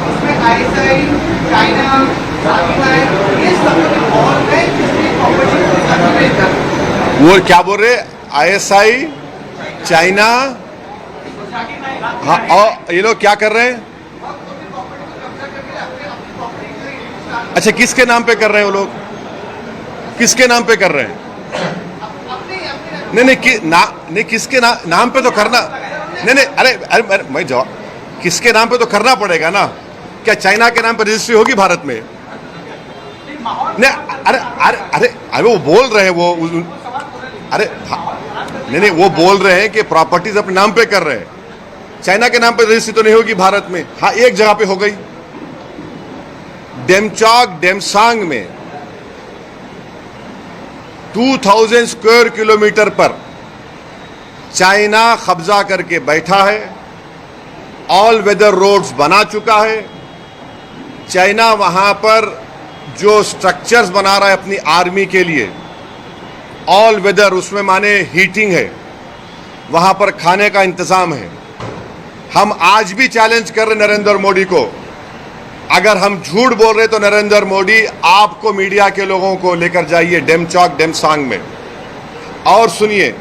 उसमें ISI, चाइना, ये सब इन्वॉल्व है, जिसमें कॉम्पिटिशन वो क्या बोल रहे? ISI, चाइना, हाँ, और ये लोग क्या कर रहे हैं? अच्छा, किसके नाम पे कर रहे हैं वो लोग? किसके नाम पे कर रहे हैं? नहीं, किसके नाम पे तो करना नहीं, अरे मैं जवाब, किसके नाम पे तो करना पड़ेगा ना। क्या चाइना के नाम पे रजिस्ट्री होगी भारत में? नहीं, अरे वो बोल रहे हैं वो, अरे नहीं, वो बोल रहे हैं कि प्रॉपर्टीज अपने नाम पे कर रहे हैं, चाइना के नाम पे रजिस्ट्री तो नहीं होगी भारत में। हाँ, एक जगह पे हो गई, डेमचौक डेमसांग में 2000 स्क्वायर किलोमीटर पर चाइना कब्जा करके बैठा है, ऑल वेदर रोड्स बना चुका है। चाइना वहां पर जो स्ट्रक्चर्स बना रहा है अपनी आर्मी के लिए, ऑल वेदर, उसमें माने हीटिंग है, वहां पर खाने का इंतजाम है। हम आज भी चैलेंज कर रहे नरेंद्र मोदी को, अगर हम झूठ बोल रहे तो नरेंद्र मोदी आपको, मीडिया के लोगों को लेकर जाइए डेमचौक डेमसांग में और सुनिए।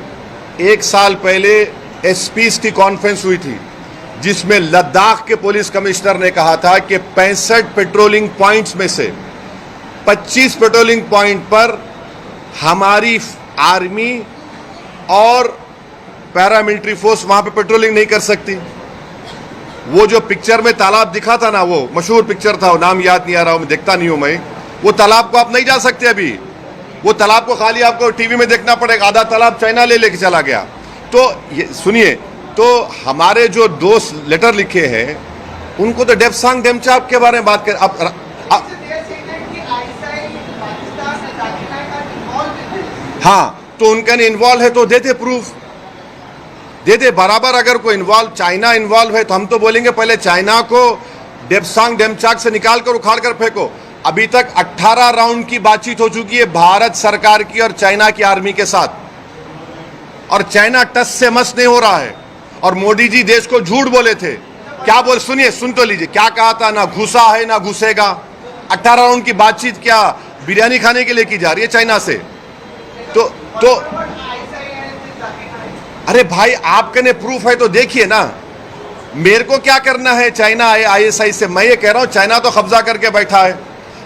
1 साल पहले एसपीज की कॉन्फ्रेंस हुई थी जिसमें लद्दाख के पुलिस कमिश्नर ने कहा था कि 65 पेट्रोलिंग पॉइंट्स में से 25 पेट्रोलिंग पॉइंट पर हमारी आर्मी और पैरामिलिट्री फोर्स वहां पे पेट्रोलिंग नहीं कर सकती। वो जो पिक्चर में तालाब दिखा था ना, वो मशहूर पिक्चर था, वो नाम याद नहीं आ रहा, मैं देखता नहीं हूं मैं, वो तालाब को आप नहीं जा सकते अभी। वो तालाब को खाली आपको टीवी में देखना पड़ेगा, आधा तालाब चाइना लेके चला गया। तो ये सुनिए, तो हमारे जो दोस्त लेटर लिखे हैं उनको तो डेमसांग डेमचौक के बारे में बात कर। अब हाँ, तो उनका इन्वॉल्व है तो देते प्रूफ, दे बराबर। अगर कोई इन्वॉल्व, चाइना इन्वॉल्व है तो हम तो बोलेंगे पहले चाइना को डेमसांग डेमचौक से निकाल कर उखाड़ कर फेंको। अभी तक 18 राउंड की बातचीत हो चुकी है भारत सरकार की और चाइना की आर्मी के साथ, और चाइना टस से मस नहीं हो रहा है। और मोदी जी देश को झूठ बोले थे, क्या बोल, सुनिए, सुन तो लीजिए, क्या कहा था, ना घुसा है ना घुसेगा। 18 राउंड की बातचीत क्या बिरयानी खाने के लिए की जा रही है चाइना से? तो अरे भाई, आपके ने प्रूफ है तो देखिए ना, मेरे को क्या करना है चाइना ISI से? मैं ये कह रहा हूं चाइना तो कब्जा करके बैठा है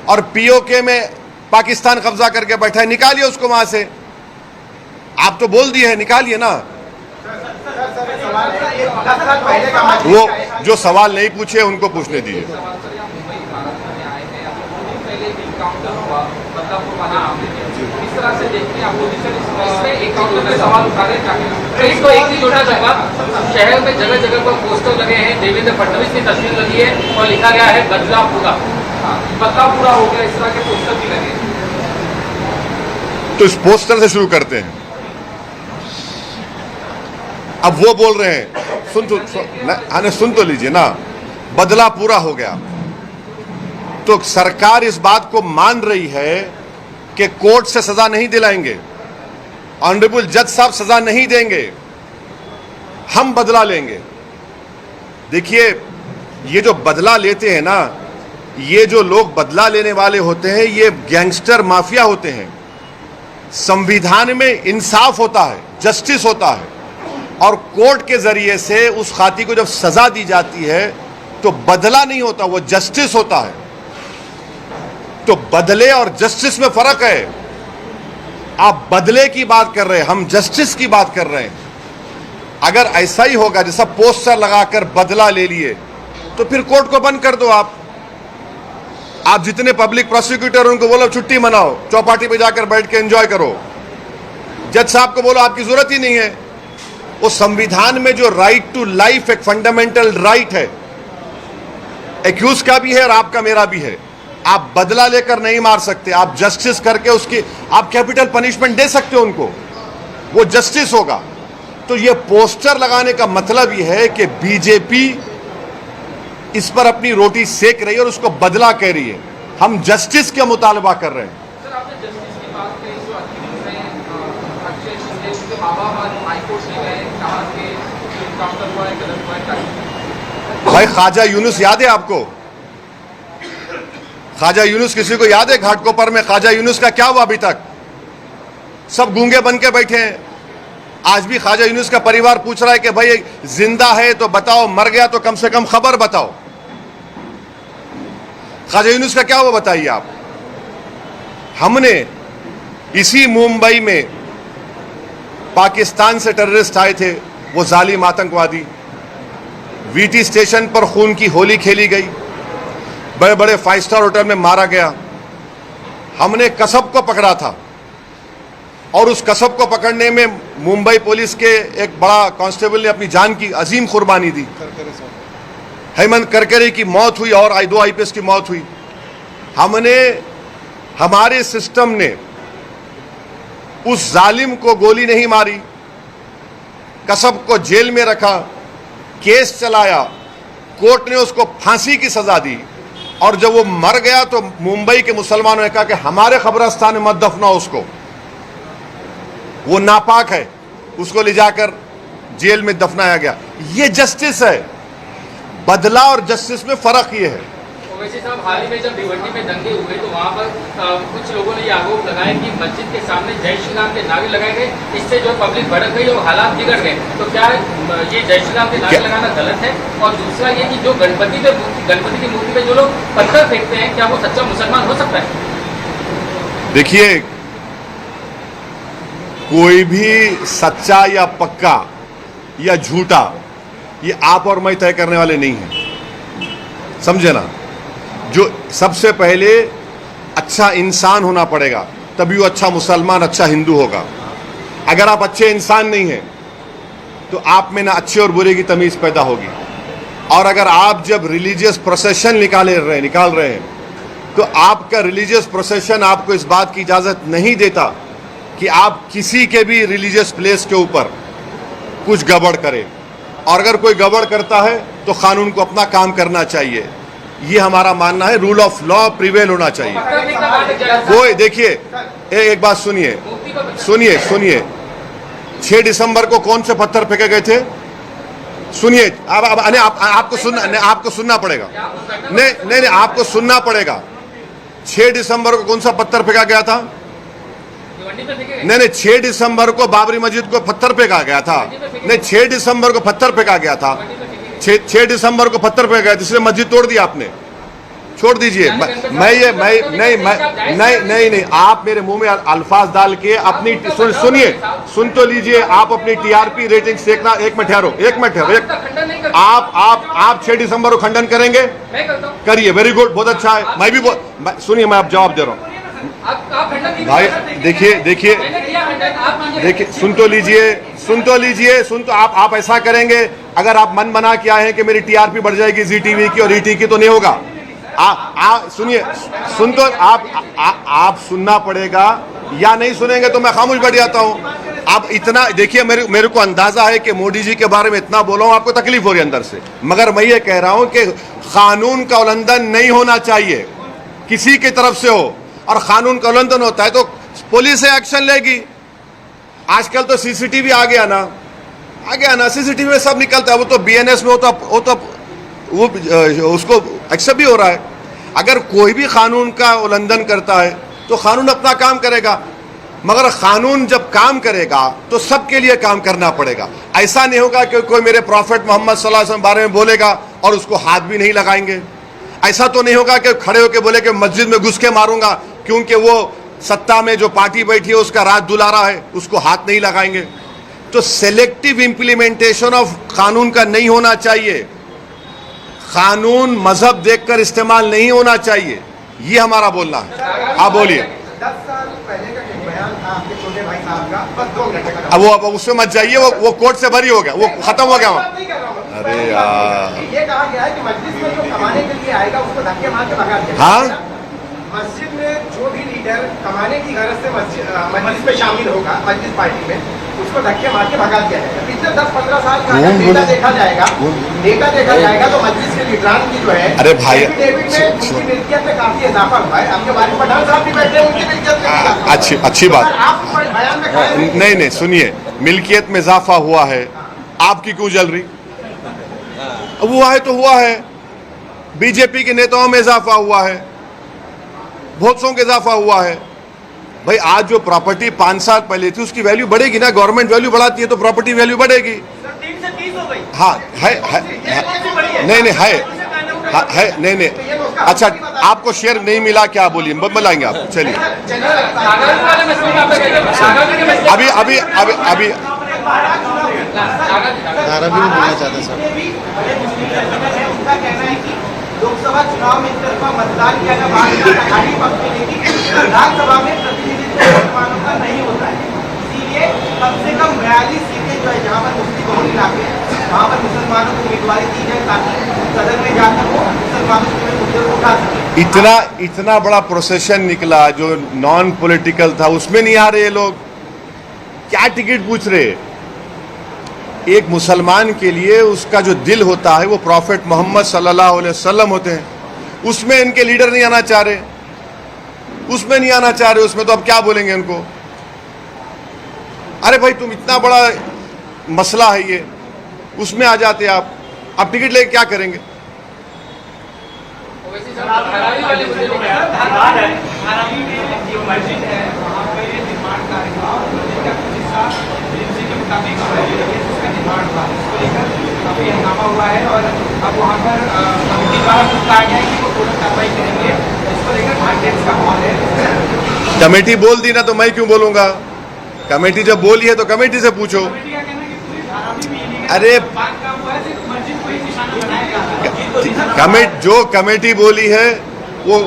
और POK में पाकिस्तान कब्जा करके बैठा है, निकालिए उसको वहां से। आप तो बोल दिए हैं, निकालिए ना। वो जो सवाल नहीं पूछे उनको पूछने दीजिए। इसको एक ही छोटा जवाब, शहर में जगह जगह पर पोस्टर लगे हैं, देवेंद्र फडणवीस की तस्वीर लगी है और लिखा गया है बदलापुरा। बदलापुरा हो गया, इस तरह के पोस्टर भी लगे। तो इस पोस्टर से शुरू करते हैं। अब वो बोल रहे हैं, सुन तो लीजिए ना, बदला पूरा हो गया। तो सरकार इस बात को मान रही है कि कोर्ट से सजा नहीं दिलाएंगे, ऑनरेबल जज साहब सजा नहीं देंगे, हम बदला लेंगे। देखिए, ये जो बदला लेते हैं ना, ये जो लोग बदला लेने वाले होते हैं, ये गैंगस्टर माफिया होते हैं। संविधान में इंसाफ होता है, जस्टिस होता है, और कोर्ट के जरिए से उस खाती को जब सजा दी जाती है तो बदला नहीं होता, वो जस्टिस होता है। तो बदले और जस्टिस में फर्क है। आप बदले की बात कर रहे हैं, हम जस्टिस की बात कर रहे हैं। अगर ऐसा ही होगा जैसा पोस्टर लगाकर बदला ले लिए तो फिर कोर्ट को बंद कर दो। आप जितने पब्लिक प्रोसिक्यूटर उनको बोलो छुट्टी मनाओ, चौपाटी पे जाकर बैठ के एंजॉय करो। जज साहब को बोलो आपकी जरूरत ही नहीं है। वो संविधान में जो राइट टू लाइफ एक फंडामेंटल राइट है, एक्यूज का भी है और आपका मेरा भी है। आप बदला लेकर नहीं मार सकते, आप जस्टिस करके उसकी आप कैपिटल पनिशमेंट दे सकते हो उनको, वो जस्टिस होगा। तो ये पोस्टर लगाने का मतलब ये है कि बीजेपी इस पर अपनी रोटी सेक रही है और उसको बदला कह रही है। हम जस्टिस का मुतालबा कर रहे हैं। सर, आपने जस्टिस की बात कही जो अंतिम में अक्षय शिंदे उनके बाबा हाईकोर्ट में गए, कहा कि जो इनकाउंटर हुआ है गलत हुआ है। भाई ख्वाजा यूनुस याद है आपको? ख्वाजा यूनुस किसी को याद है? घाटकोपर में ख्वाजा यूनुस का क्या हुआ? अभी तक सब गूंगे बन के बैठे हैं। आज भी ख्वाजा यूनुस का परिवार पूछ रहा है कि भाई जिंदा है तो बताओ, मर गया तो कम से कम खबर बताओ। ख्वाजा यूनुस का क्या हुआ बताइए आप। हमने इसी मुंबई में पाकिस्तान से टेररिस्ट आए थे, वो जालिम आतंकवादी, वीटी स्टेशन पर खून की होली खेली गई, बड़े बड़े 5 स्टार होटल में मारा गया। हमने कसब को पकड़ा था और उस कसब को पकड़ने में मुंबई पुलिस के एक बड़ा कांस्टेबल ने अपनी जान की अजीम कुर्बानी दी। हेमंत करकरे की मौत हुई और 2 IPS की मौत हुई। हमारे सिस्टम ने उस जालिम को गोली नहीं मारी, कसब को जेल में रखा, केस चलाया, कोर्ट ने उसको फांसी की सजा दी और जब वो मर गया तो मुंबई के मुसलमानों ने कहा कि हमारे कब्रिस्तान में मत दफनाओ उसको, वो नापाक है, उसको ले जाकर जेल में दफनाया गया। ये जस्टिस है। बदला और जस्टिस में फर्क ये है। वैसे साहब, हाल ही में जब भिवंडी में दंगे हुए तो वहाँ पर कुछ लोगों ने ये आरोप लगाया कि मस्जिद के सामने जय श्री राम के नारे लगाए गए, इससे जो पब्लिक भड़क गई और हालात बिगड़ गए। तो क्या ये जय श्री राम के नारे लगाना गलत है? और दूसरा ये कि जो गणपति की मूर्ति पे जो लोग पत्थर फेंकते हैं, क्या वो सच्चा मुसलमान हो सकता है? देखिए, कोई भी सच्चा या पक्का या झूठा ये आप और मैं तय करने वाले नहीं हैं, समझे ना। जो सबसे पहले अच्छा इंसान होना पड़ेगा, तभी वो अच्छा मुसलमान, अच्छा हिंदू होगा। अगर आप अच्छे इंसान नहीं हैं तो आप में ना अच्छे और बुरे की तमीज पैदा होगी। और अगर आप जब रिलीजियस प्रोसेशन निकाल रहे हैं तो आपका रिलीजियस प्रोसेशन आपको इस बात की इजाजत नहीं देता कि आप किसी के भी रिलीजियस प्लेस के ऊपर कुछ गड़बड़ करें। और अगर कोई गड़बड़ करता है तो कानून को अपना काम करना चाहिए। ये हमारा मानना है। रूल ऑफ लॉ प्रिवेल होना चाहिए। कोई देखिए, एक बात सुनिए 6 दिसंबर को कौन से पत्थर फेंके गए थे? सुनिए, आपको सुनना पड़ेगा। नहीं, आपको सुनना पड़ेगा। 6 दिसंबर को कौन सा पत्थर फेंका गया था? नहीं, 6 दिसंबर को बाबरी मस्जिद को पत्थर फेंका गया था। नहीं, 6 दिसंबर को पत्थर फेंका गया था। 6 दिसंबर को पत्थर फेंका गया, जिसने मस्जिद तोड़ दी आपने। छोड़ दीजिए। नहीं, आप मेरे मुंह में अल्फाज डाल के अपनी सुन तो लीजिए। आप अपनी TRP रेटिंग देखना। एक मिनट ठहरो। आप 6 दिसंबर को खंडन करेंगे? करिए, वेरी गुड, बहुत अच्छा है। मैं भी सुनिए, मैं आप जवाब दे रहा हूँ भाई। देखिए, सुन तो लीजिए। आप ऐसा करेंगे, अगर आप मन बना के आए हैं कि मेरी TRP बढ़ जाएगी ZTV की और ET की, तो नहीं होगा। सुनिए, आप सुनना पड़ेगा, या नहीं सुनेंगे तो मैं खामोश बैठ जाता हूं। आप इतना देखिए, मेरे को अंदाजा है कि मोदी जी के बारे में इतना बोला हूं, आपको तकलीफ हो रही है अंदर से, मगर मैं ये कह रहा हूं कि कानून का उल्लंघन नहीं होना चाहिए, किसी की तरफ से हो। और कानून का उल्लंघन होता है तो पुलिस एक्शन लेगी। आजकल तो CCTV आ गया ना, CCTV में सब निकलता है। वो तो BNS में वो उसको एक्सेप्ट भी हो रहा है। अगर कोई भी कानून का उल्लंघन करता है तो कानून अपना काम करेगा। मगर कानून जब काम करेगा तो सबके लिए काम करना पड़ेगा। ऐसा नहीं होगा कि कोई मेरे प्रॉफिट मोहम्मद सल्लल्लाहु अलैहि वसल्लम के बारे में बोलेगा और उसको हाथ भी नहीं लगाएंगे। ऐसा तो नहीं होगा कि खड़े होकर बोले कि मस्जिद में घुस के मारूंगा क्योंकि वो सत्ता में जो पार्टी बैठी है उसका राज दुलारा है, उसको हाथ नहीं लगाएंगे। तो सेलेक्टिव इंप्लीमेंटेशन ऑफ कानून का नहीं होना चाहिए। कानून मजहब देखकर इस्तेमाल नहीं होना चाहिए, ये हमारा बोलना है। आप बोलिए। 10 साल पहले का जो बयान था आपके छोटे भाई साहब का, बस 2 मिनट का। अब वो उसमें मत जाइए, वो कोर्ट से भरी हो गया, वो खत्म हो गया। बात नहीं कर रहा हूं मैं। अरे यार। ये कहा गया है कि मस्जिद में जो कमाने के लिए आएगा उसको धक्के मार के भगा दिया। हाँ? मस्जिद में जो भी लीडर कमाने की गरज से मस्जिद में शामिल होगा, मस्जिद पार्टी में, उसको धक्के मार के भगा दिया जाएगा। पिछले 10-15 साल का डेटा देखा जाएगा तो मस्जिद के लीडरान की जो है, अरे भाई, एफिडेविट में उनकी मिल्कियत में काफी इजाफा हुआ है। आपके वारिस पठान साहब भी बैठे हैं, उनकी मिल्कियत में इजाफा हुआ है। अच्छी बात। अगर आप बयान में कहा है- नहीं सुनिए, मिल्कियत में इजाफा हुआ है, आपकी क्यों जल रही? हुआ है तो हुआ है। बीजेपी के नेताओं में इजाफा हुआ है, बहुत सौ का इजाफा हुआ है। भाई आज जो प्रॉपर्टी 5 साल पहले थी उसकी वैल्यू बढ़ेगी ना, गवर्नमेंट वैल्यू बढ़ाती है तो प्रॉपर्टी वैल्यू बढ़ेगी। 3 से 30 हो गई। हाँ है नहीं है नहीं। अच्छा, आपको शेयर नहीं मिला क्या? बोलिए, बताएंगे आप। चलिए आगामी वाले मसले में आपका क्या कहना है? आगामी के मसले अभी धारावी में बोलना चाहते सर। बड़े मुस्लिम संगठन है, उनका कहना है कि लोकसभा चुनाव में एक तरफा मतदान किया गया, आघाड़ी पक्ष में, लेकिन विधानसभा में प्रतिनिधित्व मुसलमानों का नहीं होता है। इसीलिए कम से कम 42 सीटें जो है जहाँ पर मुस्लिम बहुल इलाके हैं वहाँ पर मुसलमानों को उम्मीदवारी दी जाए ताकि सदन में जाकर वो मुसलमानों के मुद्दे को उठा सके। इतना बड़ा प्रोसेशन निकला जो नॉन पॉलिटिकल था, उसमें नहीं आ रहे ये लोग। क्या टिकट पूछ रहे? एक मुसलमान के लिए उसका जो दिल होता है वो प्रॉफिट मोहम्मद सल्लल्लाहु अलैहि वसल्लम होते हैं, उसमें इनके लीडर नहीं आना चाह रहे, उसमें तो अब क्या बोलेंगे इनको? अरे भाई तुम इतना बड़ा मसला है ये, उसमें आ जाते आप टिकट लेके क्या करेंगे? वैसे सर, धारावी वाले मुद्दे में क्या? धारावी में जो मस्जिद है वहाँ पे निर्माण कार्य हुआ और मस्जिद का कुछ हिस्सा एजेंसी के मुताबिक उसका निर्माण हुआ, इसको लेकर काफी हंगामा हुआ है और अब वहाँ पर कमेटी द्वारा कुछ कहा गया है कि वो तुरंत कार्रवाई करेंगे। इसको लेकर मार्केट का माहौल है। कमेटी बोल दी ना तो मैं क्यों बोलूंगा? कमेटी जब बोली है तो कमेटी से पूछो। कमेटी का कहना है कि पूरी धारावी में इलीगल अरे बात का हुआ है, सिर्फ मस्जिद को ही निशाना बनाया जा रहा है। जो कमेटी बोली है वो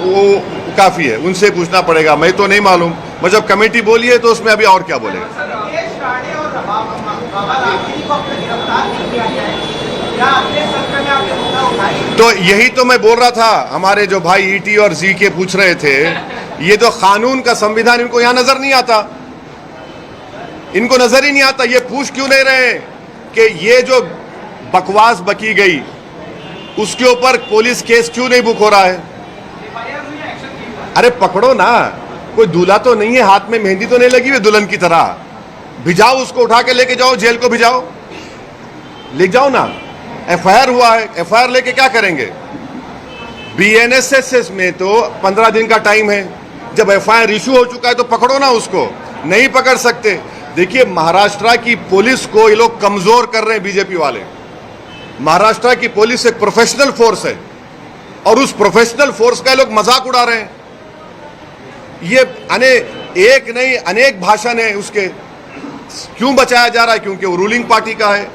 काफी है, उनसे पूछना पड़ेगा, मैं तो नहीं मालूम। मैं जब कमेटी बोली है तो उसमें अभी और क्या बोलेगा? राकेश राणे और बाबा रामगिरी को अपने गिरफ्तार नहीं किया गया है, क्या अपने सत्र में आपने मुद्दा उठाई? तो यही तो मैं बोल रहा था, हमारे जो भाई ईटी और जी के पूछ रहे थे, ये तो कानून का संविधान इनको यहाँ नजर नहीं आता, इनको नजर ही नहीं आता। ये पूछ क्यों नहीं रहे कि ये जो बकवास बकी गई उसके ऊपर पुलिस केस क्यों नहीं बुक हो रहा है? अरे पकड़ो ना, कोई दूल्हा तो नहीं है, हाथ में मेहंदी तो नहीं लगी हुई दुल्हन की तरह, भिजाओ उसको, उठा के लेके जाओ, जेल को भिजाओ, ले जाओ ना। एफआईआर हुआ है, एफआईआर लेके क्या करेंगे? बीएनएसएस में तो 15 दिन का टाइम है, जब एफआईआर इशू हो चुका है तो पकड़ो ना उसको, नहीं पकड़ सकते। देखिए महाराष्ट्र की पुलिस को ये लोग कमजोर कर रहे हैं बीजेपी वाले। महाराष्ट्र की पुलिस एक प्रोफेशनल फोर्स है और उस प्रोफेशनल फोर्स का ये लोग मजाक उड़ा रहे हैं। ये एक नहीं अनेक भाषण है उसके, क्यों बचाया जा रहा है? क्योंकि वो रूलिंग पार्टी का है।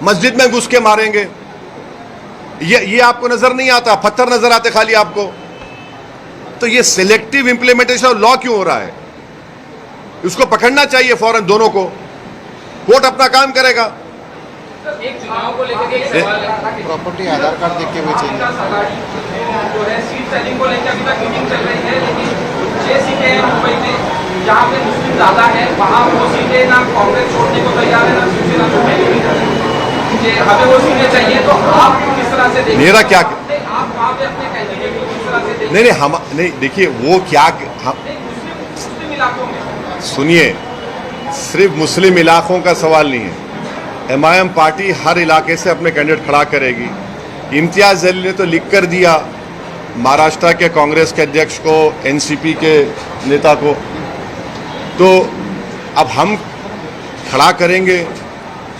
मस्जिद में घुस के मारेंगे, ये आपको नजर नहीं आता? पत्थर नजर आते खाली आपको? तो ये सिलेक्टिव इंप्लीमेंटेशन ऑफ लॉ क्यों हो रहा है? उसको पकड़ना चाहिए फौरन दोनों को, कोर्ट अपना काम करेगा। एक चुनाव को लेकर के एक सवाल है, प्रॉपर्टी आधार कार्ड देख के हुए चाहिए। कांग्रेस आघाड़ी जो है सीट सेलिंग को लेकर अभी तक मीटिंग चल रही है, लेकिन 6 सीटें हैं मुंबई में जहाँ पे मुस्लिम ज्यादा है, वहाँ वो सीटें ना कांग्रेस छोड़ने को तैयार है ना शिवसेना छोड़ने को तैयार है। हमें वो सीटें चाहिए, तो आप किस तरह से देखते? मेरा क्या, आप वहाँ पे अपने कैंडिडेट को किस तरह से देखते? नहीं देखिए वो क्या, मुस्लिम इलाकों में सुनिए, सिर्फ मुस्लिम इलाकों का सवाल नहीं है। एमआईएम पार्टी हर इलाके से अपने कैंडिडेट खड़ा करेगी। इम्तियाज जलील ने तो लिख कर दिया महाराष्ट्र के कांग्रेस के अध्यक्ष को, एनसीपी के नेता को, तो अब हम खड़ा करेंगे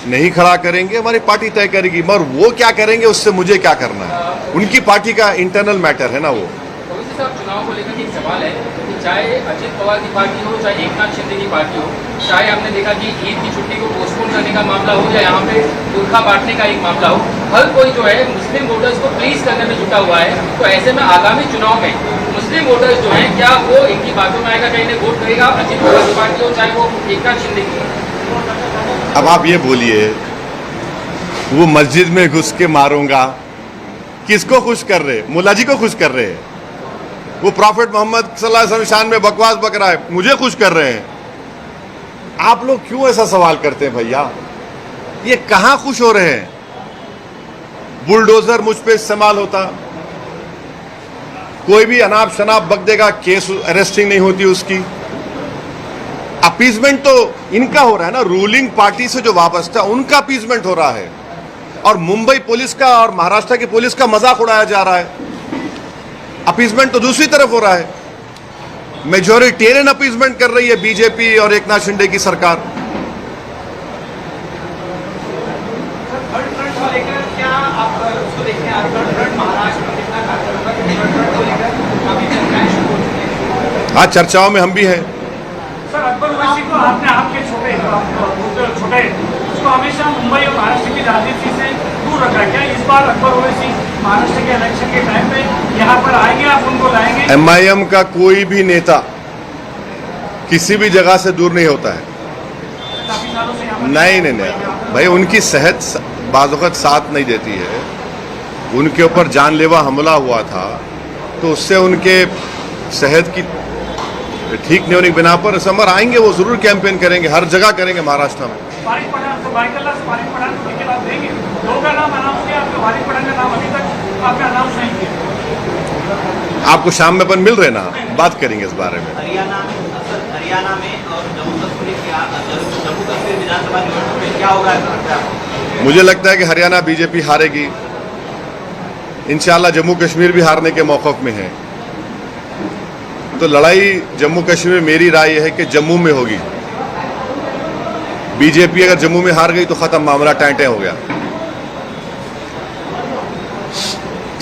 नहीं खड़ा करेंगे हमारी पार्टी तय करेगी, मगर वो क्या करेंगे उससे मुझे क्या करना है, उनकी पार्टी का इंटरनल मैटर है ना वो। ओवैसी साहब, चुनाव को लेकर एक सवाल है कि चाहे अजित पवार की पार्टी हो, चाहे एकनाथ शिंदे की पार्टी हो, चाहे हमने देखा कि ईद की छुट्टी को पोस्टपोन करने का मामला हो या यहाँ पे बुरखा बांटने का एक मामला हो, हर कोई जो है मुस्लिम वोटर्स को प्लीज करने में जुटा हुआ है। तो ऐसे में आगामी चुनाव में मुस्लिम वोटर्स जो है क्या वो इनकी बातों में आएगा, कहीं वोट करेगा अजित पवार की पार्टी हो चाहे वो एकनाथ शिंदे की। अब आप ये बोलिए, वो मस्जिद में घुस के मारूंगा, किसको खुश कर रहे? मुल्ला जी को खुश कर रहे हैं। वो प्रॉफेट मोहम्मद सल्लल्लाहु अलैहि वसल्लम शान में बकवास बक रहा है, मुझे खुश कर रहे हैं। आप लोग क्यों ऐसा सवाल करते हैं भैया? ये कहां खुश हो रहे हैं? बुलडोजर मुझ पे इस्तेमाल होता, कोई भी अनाप शनाप बक देगा, केस अरेस्टिंग नहीं होती उसकी। अपीजमेंट तो इनका हो रहा है ना, रूलिंग पार्टी से जो वापस था उनका अपीजमेंट हो रहा है, और मुंबई पुलिस का और महाराष्ट्र की पुलिस का मजाक उड़ाया जा रहा है। अपीजमेंट तो दूसरी तरफ हो रहा है, मेजॉरिटेरियन अपीजमेंट कर रही है बीजेपी और एकनाथ शिंदे की सरकार। थर्ड फ्रंट को लेकर क्या आप उसको देखते हैं? थर्ड फ्रंट महाराष्ट्र में कितना कारगर होगा? थर्ड फ्रंट को लेकर काफी चर्चाएं शुरू हो चुकी हैं। हाँ, चर्चाओं में हम भी हैं। सर, अकबर ओवैसी को आपने आपके छोटे उसको हमेशा मुंबई और महाराष्ट्र की राजनीति से दूर रखा है। क्या इस बार अकबर ओवैसी महाराष्ट्र के इलेक्शन के टाइम पे यहाँ पर आएंगे, आप उनको लाएंगे? MIM का कोई भी नेता किसी भी जगह से दूर नहीं होता है। काफी सालों से यहाँ पर नहीं भाई, उनकी सेहत बाज़-औक़ात साथ नहीं देती है। उनके ऊपर जानलेवा हमला हुआ था, तो उससे उनके सेहत की ठीक नहीं होने की बिना पर समर आएंगे, वो जरूर कैंपेन करेंगे, हर जगह करेंगे महाराष्ट्र में। फारिक पठान से बाइकल्ला से फारिक पठान को टिकट आप देंगे? दो का नाम अनाउंस किया आपने, फारिक पठान का नाम अभी तक आपने अनाउंस नहीं किया। आपको शाम में अपन मिल रहे ना, बात करेंगे इस बारे में। हरियाणा में और जम्मू कश्मीर विधानसभा निवडणूक में क्या होगा लगता है? मुझे लगता है कि हरियाणा बीजेपी हारेगी, इंशाल्लाह जम्मू कश्मीर भी हारने के मौक़िफ़ में है। तो लड़ाई जम्मू कश्मीर में मेरी राय है कि जम्मू में होगी। बीजेपी अगर जम्मू में हार गई तो खत्म, मामला टाइटे हो गया।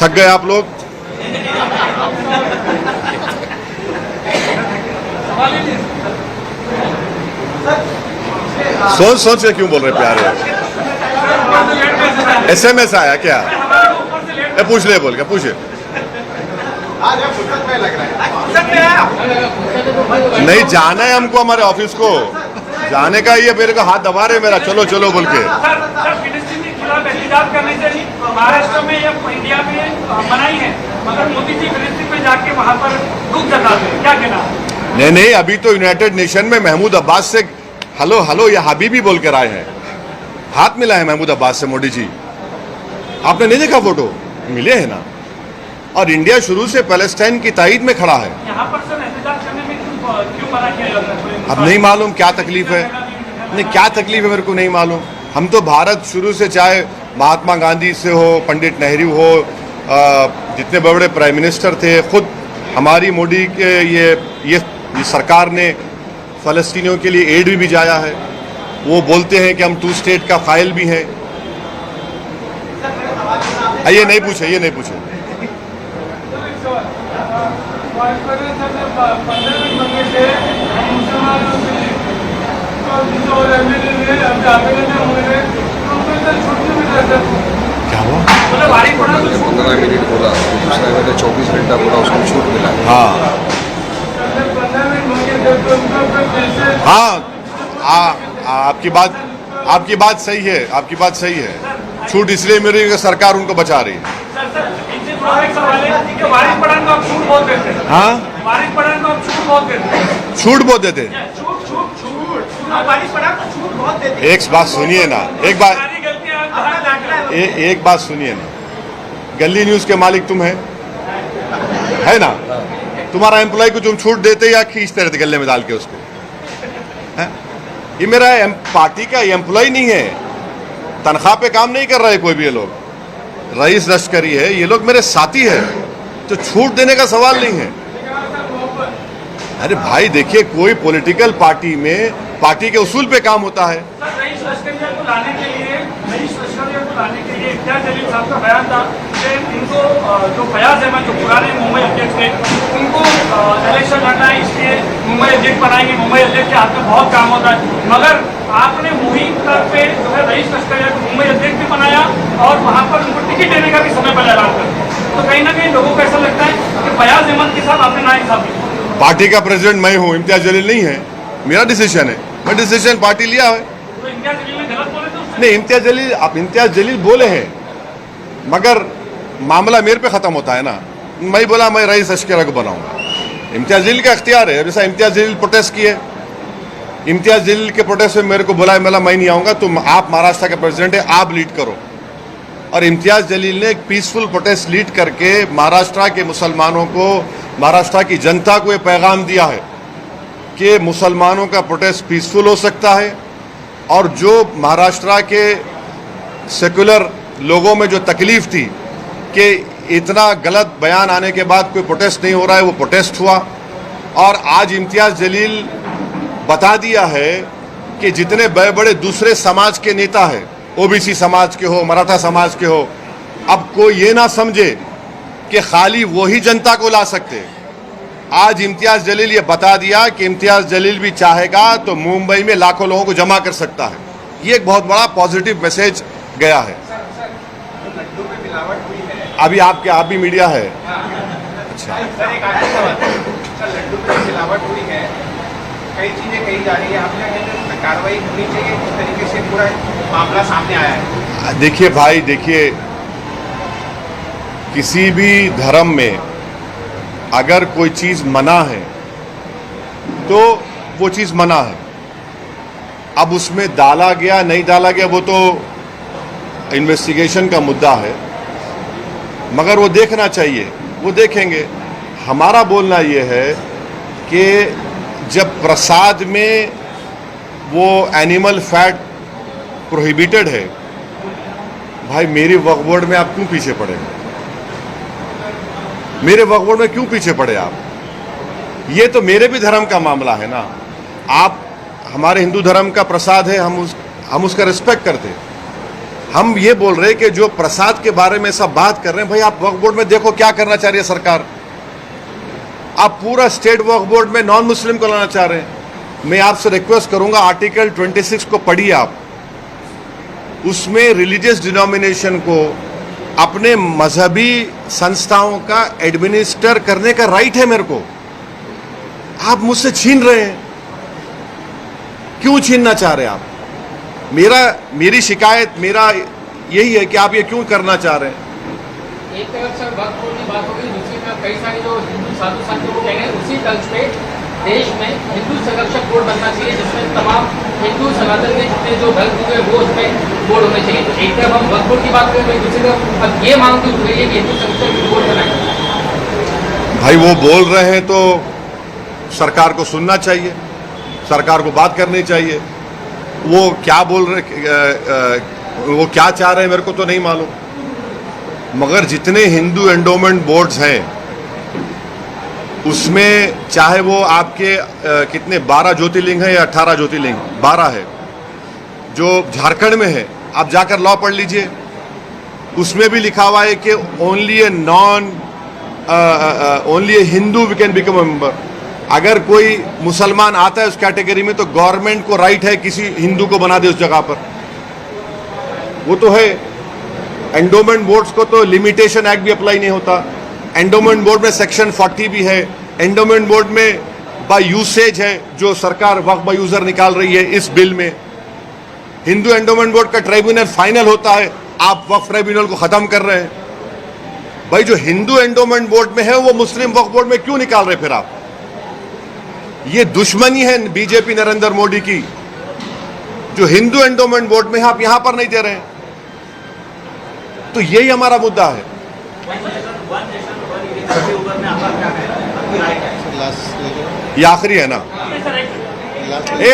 थक गए आप लोग? सोच सोच के क्यों बोल रहे प्यारे? SMS आया क्या? पूछ ले, बोल के पूछे। आज आप फुर्सत में लग रहा है। नहीं, जाना है हमको हमारे ऑफिस को, जाने का ही है। मेरे को हाथ दबा रहे मेरा, चलो चलो बोल के। सर, फिलिस्तीन के खिलाफ एहतजाज करने से महाराष्ट्र में या इंडिया में मनाही है, मगर मोदी जी फिलिस्तीन में जाके वहां पर रुक जताते हैं, क्या कहना? नहीं, अभी तो यूनाइटेड नेशन में महमूद अब्बास से हेलो या हबीबी बोल कर आए हैं, हाथ मिला है महमूद अब्बास से मोदी जी। आपने नहीं देखा फोटो? मिले हैं ना। और इंडिया शुरू से पैलेस्टाइन की ताईद में खड़ा है। यहाँ पर सर एहतजाज करने में क्यों मना किया जाता है? अब नहीं मालूम क्या तकलीफ है, नहीं क्या तकलीफ है मेरे को नहीं मालूम। हम तो भारत शुरू से, चाहे महात्मा गांधी से हो, पंडित नेहरू हो, जितने बड़े बड़े प्राइम मिनिस्टर थे, खुद हमारी मोदी के ये सरकार ने फ़लस्तीनियों के लिए एड भी भिजाया है। वो बोलते हैं कि हम 2 स्टेट का फाइल भी हैं। ये नहीं पूछे, ये नहीं पूछे। क्या हुआ? 15 मिनट बोला, दूसरा मैंने 24 घंटा बोला, उसको छूट मिला। हाँ, आपकी बात सही है, आपकी बात सही है। छूट इसलिए मिल रही है कि सरकार उनको बचा रही है। हाँ, छूट बहुत देते। एक बात सुनिए ना, एक बात सुनिए ना, गली न्यूज के मालिक तुम है ना? तुम्हारा एम्प्लॉय को तुम छूट देते या खींचते रहते गले में डाल के उसको? है? ये मेरा पार्टी का एम्प्लॉय नहीं है, तनख्वाह पे काम नहीं कर रहा है कोई भी। ये लोग रईस लश्करी है, ये लोग मेरे साथी है, तो छूट देने का सवाल नहीं है। अरे भाई देखिए, कोई पॉलिटिकल पार्टी में पार्टी के उसूल पे काम होता है। सर, रईस लश्करिया को लाने के लिए इम्तियाज जलील साहब का बयान था कि इनको जो फयाज अहमद जो पुराने मुंबई अध्यक्ष थे उनको इलेक्शन लड़ना है, इसलिए मुंबई अध्यक्ष बनाएंगे, मुंबई अध्यक्ष के हाथ में बहुत काम होता है। मगर आपने मुहिम तक पे जो है रईस लश्करिया को मुंबई अध्यक्ष भी बनाया और वहाँ पर उनको टिकट देने का भी समय पर ऐलान कर दिया। तो कहीं ना कहीं लोगों को ऐसा लगता है कि फयाज अहमद के साथ आपने नाइंसाफी। पार्टी का प्रेसिडेंट मैं हूँ, इम्तियाज जलील नहीं है। मेरा डिसीजन है, मैं डिसीजन पार्टी लिया है। तो इम्तियाज जलील ने गलत बोले तो नहीं, इम्तियाज जलील बोले हैं, मगर मामला मेरे पे खत्म होता है ना। मैं बोला मैं रईस लश्करिया को बनाऊंगा, इम्तियाज जलील का इख्तियार है। जैसा इम्तियाज जलील प्रोटेस्ट किए, इम्तियाज जलील के प्रोटेस्ट में मेरे को बुलाया, मैं नहीं आऊँगा, तुम आप महाराष्ट्र के प्रेसिडेंट है, आप लीड करो। और इम्तियाज जलील ने एक पीसफुल प्रोटेस्ट लीड करके महाराष्ट्र के मुसलमानों को, महाराष्ट्र की जनता को ये पैगाम दिया है कि मुसलमानों का प्रोटेस्ट पीसफुल हो सकता है और जो महाराष्ट्र के सेकुलर लोगों में जो तकलीफ थी कि इतना गलत बयान आने के बाद कोई प्रोटेस्ट नहीं हो रहा है, वो प्रोटेस्ट हुआ। और आज इम्तियाज जलील बता दिया है कि जितने बड़े बड़े दूसरे समाज के नेता हैं, ओबीसी समाज के हो, मराठा समाज के हो, अब कोई ये ना समझे कि खाली वही जनता को ला सकते। आज इम्तियाज जलील ये बता दिया कि इम्तियाज जलील भी चाहेगा तो मुंबई में लाखों लोगों को जमा कर सकता है। ये एक बहुत बड़ा पॉजिटिव मैसेज गया है। लड्डू में मिलावट हुई है। अभी आप भी मीडिया है। अच्छा सर, एक आखिरी सवाल है। सर, लड्डू में मिलावट हुई है, कई चीजें कही जा रही है, आप क्या कहते हैं उस पर कार्रवाई होनी चाहिए? किस तरीके से पूरा मामला सामने आया है? देखिए भाई, देखिए, किसी भी धर्म में अगर कोई चीज मना है तो वो चीज मना है। अब उसमें डाला गया नहीं डाला गया वो तो इन्वेस्टिगेशन का मुद्दा है, मगर वो देखना चाहिए, वो देखेंगे। हमारा बोलना ये है कि जब प्रसाद में वो एनिमल फैट प्रोहिबिटेड है, भाई मेरी वक्फ बोर्ड में आप क्यों पीछे पड़े? मेरे वक्फ बोर्ड में क्यों पीछे पड़े आप? ये तो मेरे भी धर्म का मामला है ना। आप हमारे हिंदू धर्म का प्रसाद है, हम उसका रिस्पेक्ट करते हैं। हम ये बोल रहे हैं कि जो प्रसाद के बारे में सब बात कर रहे हैं, भाई आप वक्फ बोर्ड में देखो क्या करना चाह रही है सरकार। आप पूरा स्टेट वक्फ बोर्ड में नॉन मुस्लिम को लाना चाह रहे हैं। मैं आपसे रिक्वेस्ट करूंगा, आर्टिकल 26 को पढ़िए आप। उसमें रिलीजियस डिनोमिनेशन को अपने मजहबी संस्थाओं का एडमिनिस्टर करने का राइट है मेरे को। आप मुझसे छीन रहे हैं, क्यों छीनना चाह रहे हैं आप? मेरी शिकायत मेरा यही है कि आप ये क्यों करना चाह रहे हैं? एक तरफ सर वक्फ बोर्ड की बात होगी, दूसरी तरफ कई सारे जो हिंदू साधु संत लोग कह रहे हैं उसी तर्ज पे देश में हिंदू संरक्षक बोर्ड बनना चाहिए, जिसमें तमाम हिंदू सनातन के जितने जो धर्म हुए वो उसमें बोर्ड होने चाहिए। तो एक तरफ हम वक्फ बोर्ड की बात करें, दूसरी तरफ अब ये मांग क्यों रही है कि हिंदू संरक्षक बोर्ड बनाए? भाई वो बोल रहे हैं तो सरकार को सुनना चाहिए, सरकार को बात करनी चाहिए। वो क्या बोल रहे, वो क्या चाह रहे हैं मेरे को तो नहीं मालूम, मगर जितने हिंदू एंडोमेंट बोर्ड्स हैं उसमें चाहे वो आपके कितने 12 ज्योतिर्लिंग है या 18 ज्योतिर्लिंग, 12 है जो झारखंड में है। आप जाकर लॉ पढ़ लीजिए, उसमें भी लिखा हुआ है कि only a Hindu we can become a member. अगर कोई मुसलमान आता है उस कैटेगरी में तो गवर्नमेंट को राइट है किसी हिंदू को बना दे उस जगह पर, वो तो है। एंडोमेंट बोर्ड्स को तो लिमिटेशन एक्ट भी अप्लाई नहीं होता। एंडोमेंट बोर्ड में सेक्शन 40 भी है। एंडोमेंट बोर्ड में बाय यूसेज है जो सरकार वक्फ बाय यूजर निकाल रही है इस बिल में। हिंदू एंडोमेंट बोर्ड का ट्राइब्यूनल फाइनल होता है, आप वक्फ ट्राइब्यूनल को खत्म कर रहे हैं। भाई जो हिंदू एंडोमेंट बोर्ड में है वो मुस्लिम वक्फ बोर्ड में क्यों निकाल रहे फिर आप? ये दुश्मनी है बीजेपी नरेंद्र मोदी की। जो हिंदू एंडोमेंट बोर्ड में है आप यहां पर नहीं दे रहे हैं, तो यही हमारा मुद्दा है। ये आखिरी है ना,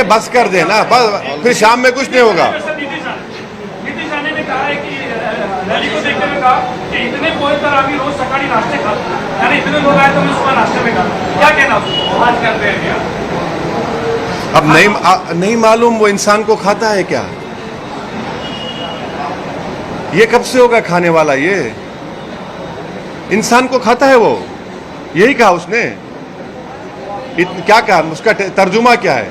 बस कर देना, बस फिर शाम में कुछ नहीं होगा। नीतीश राणे ने कहा है कि रैली को देखते हुए कहा कि इतने पोहे तर आम्ही रोज सकाळी नाश्ते खातो, यानी इतने लोग आए तो मैं सुबह नाश्ते में खाता। क्या कहना बात करते हैं क्या? अब नहीं मालूम वो इंसान को खाता है क्या? ये कब से होगा खाने वाला? ये इंसान को खाता है वो, यही कहा उसने। क्या कहा, उसका तर्जुमा क्या है,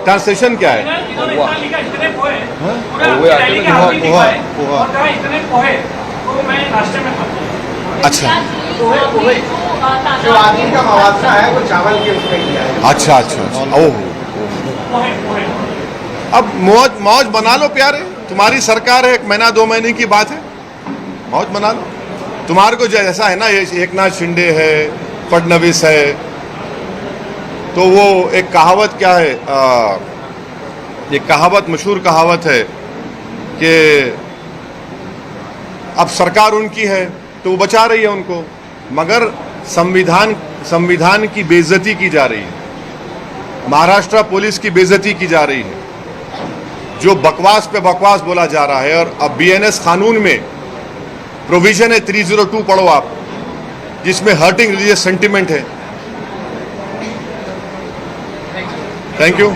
ट्रांसलेशन क्या है? इन्होंने इतना लिखा इतने पोहे, पूरा पोहे आटे रैली में के आखिरी लिखा है पोहा। और कहा इतने पोहे तो मैं नाश्ते में खाता हूँ। अच्छा जो आदमी का मवासा है वो चावल के उसमें किया है। अच्छा अच्छा अच्छा, ओह। पोहे पोहे अब मौज बना लो प्यारे, तुम्हारी सरकार है, 1 महीना 2 महीने की बात है, मौज बना लो। तुम्हारे को जैसा है ना, ये एकनाथ शिंदे है, फडणवीस है, तो वो एक कहावत क्या है, एक कहावत, मशहूर कहावत है कि अब सरकार उनकी है तो वो बचा रही है उनको, मगर संविधान की बेइज्जती की जा रही है, महाराष्ट्र पुलिस की बेइज्जती की जा रही है, जो बकवास पे बकवास बोला जा रहा है। और अब बीएनएस कानून में प्रोविजन है 302, पढ़ो आप, जिसमें हर्टिंग रिलीजियस सेंटिमेंट है। Thank you.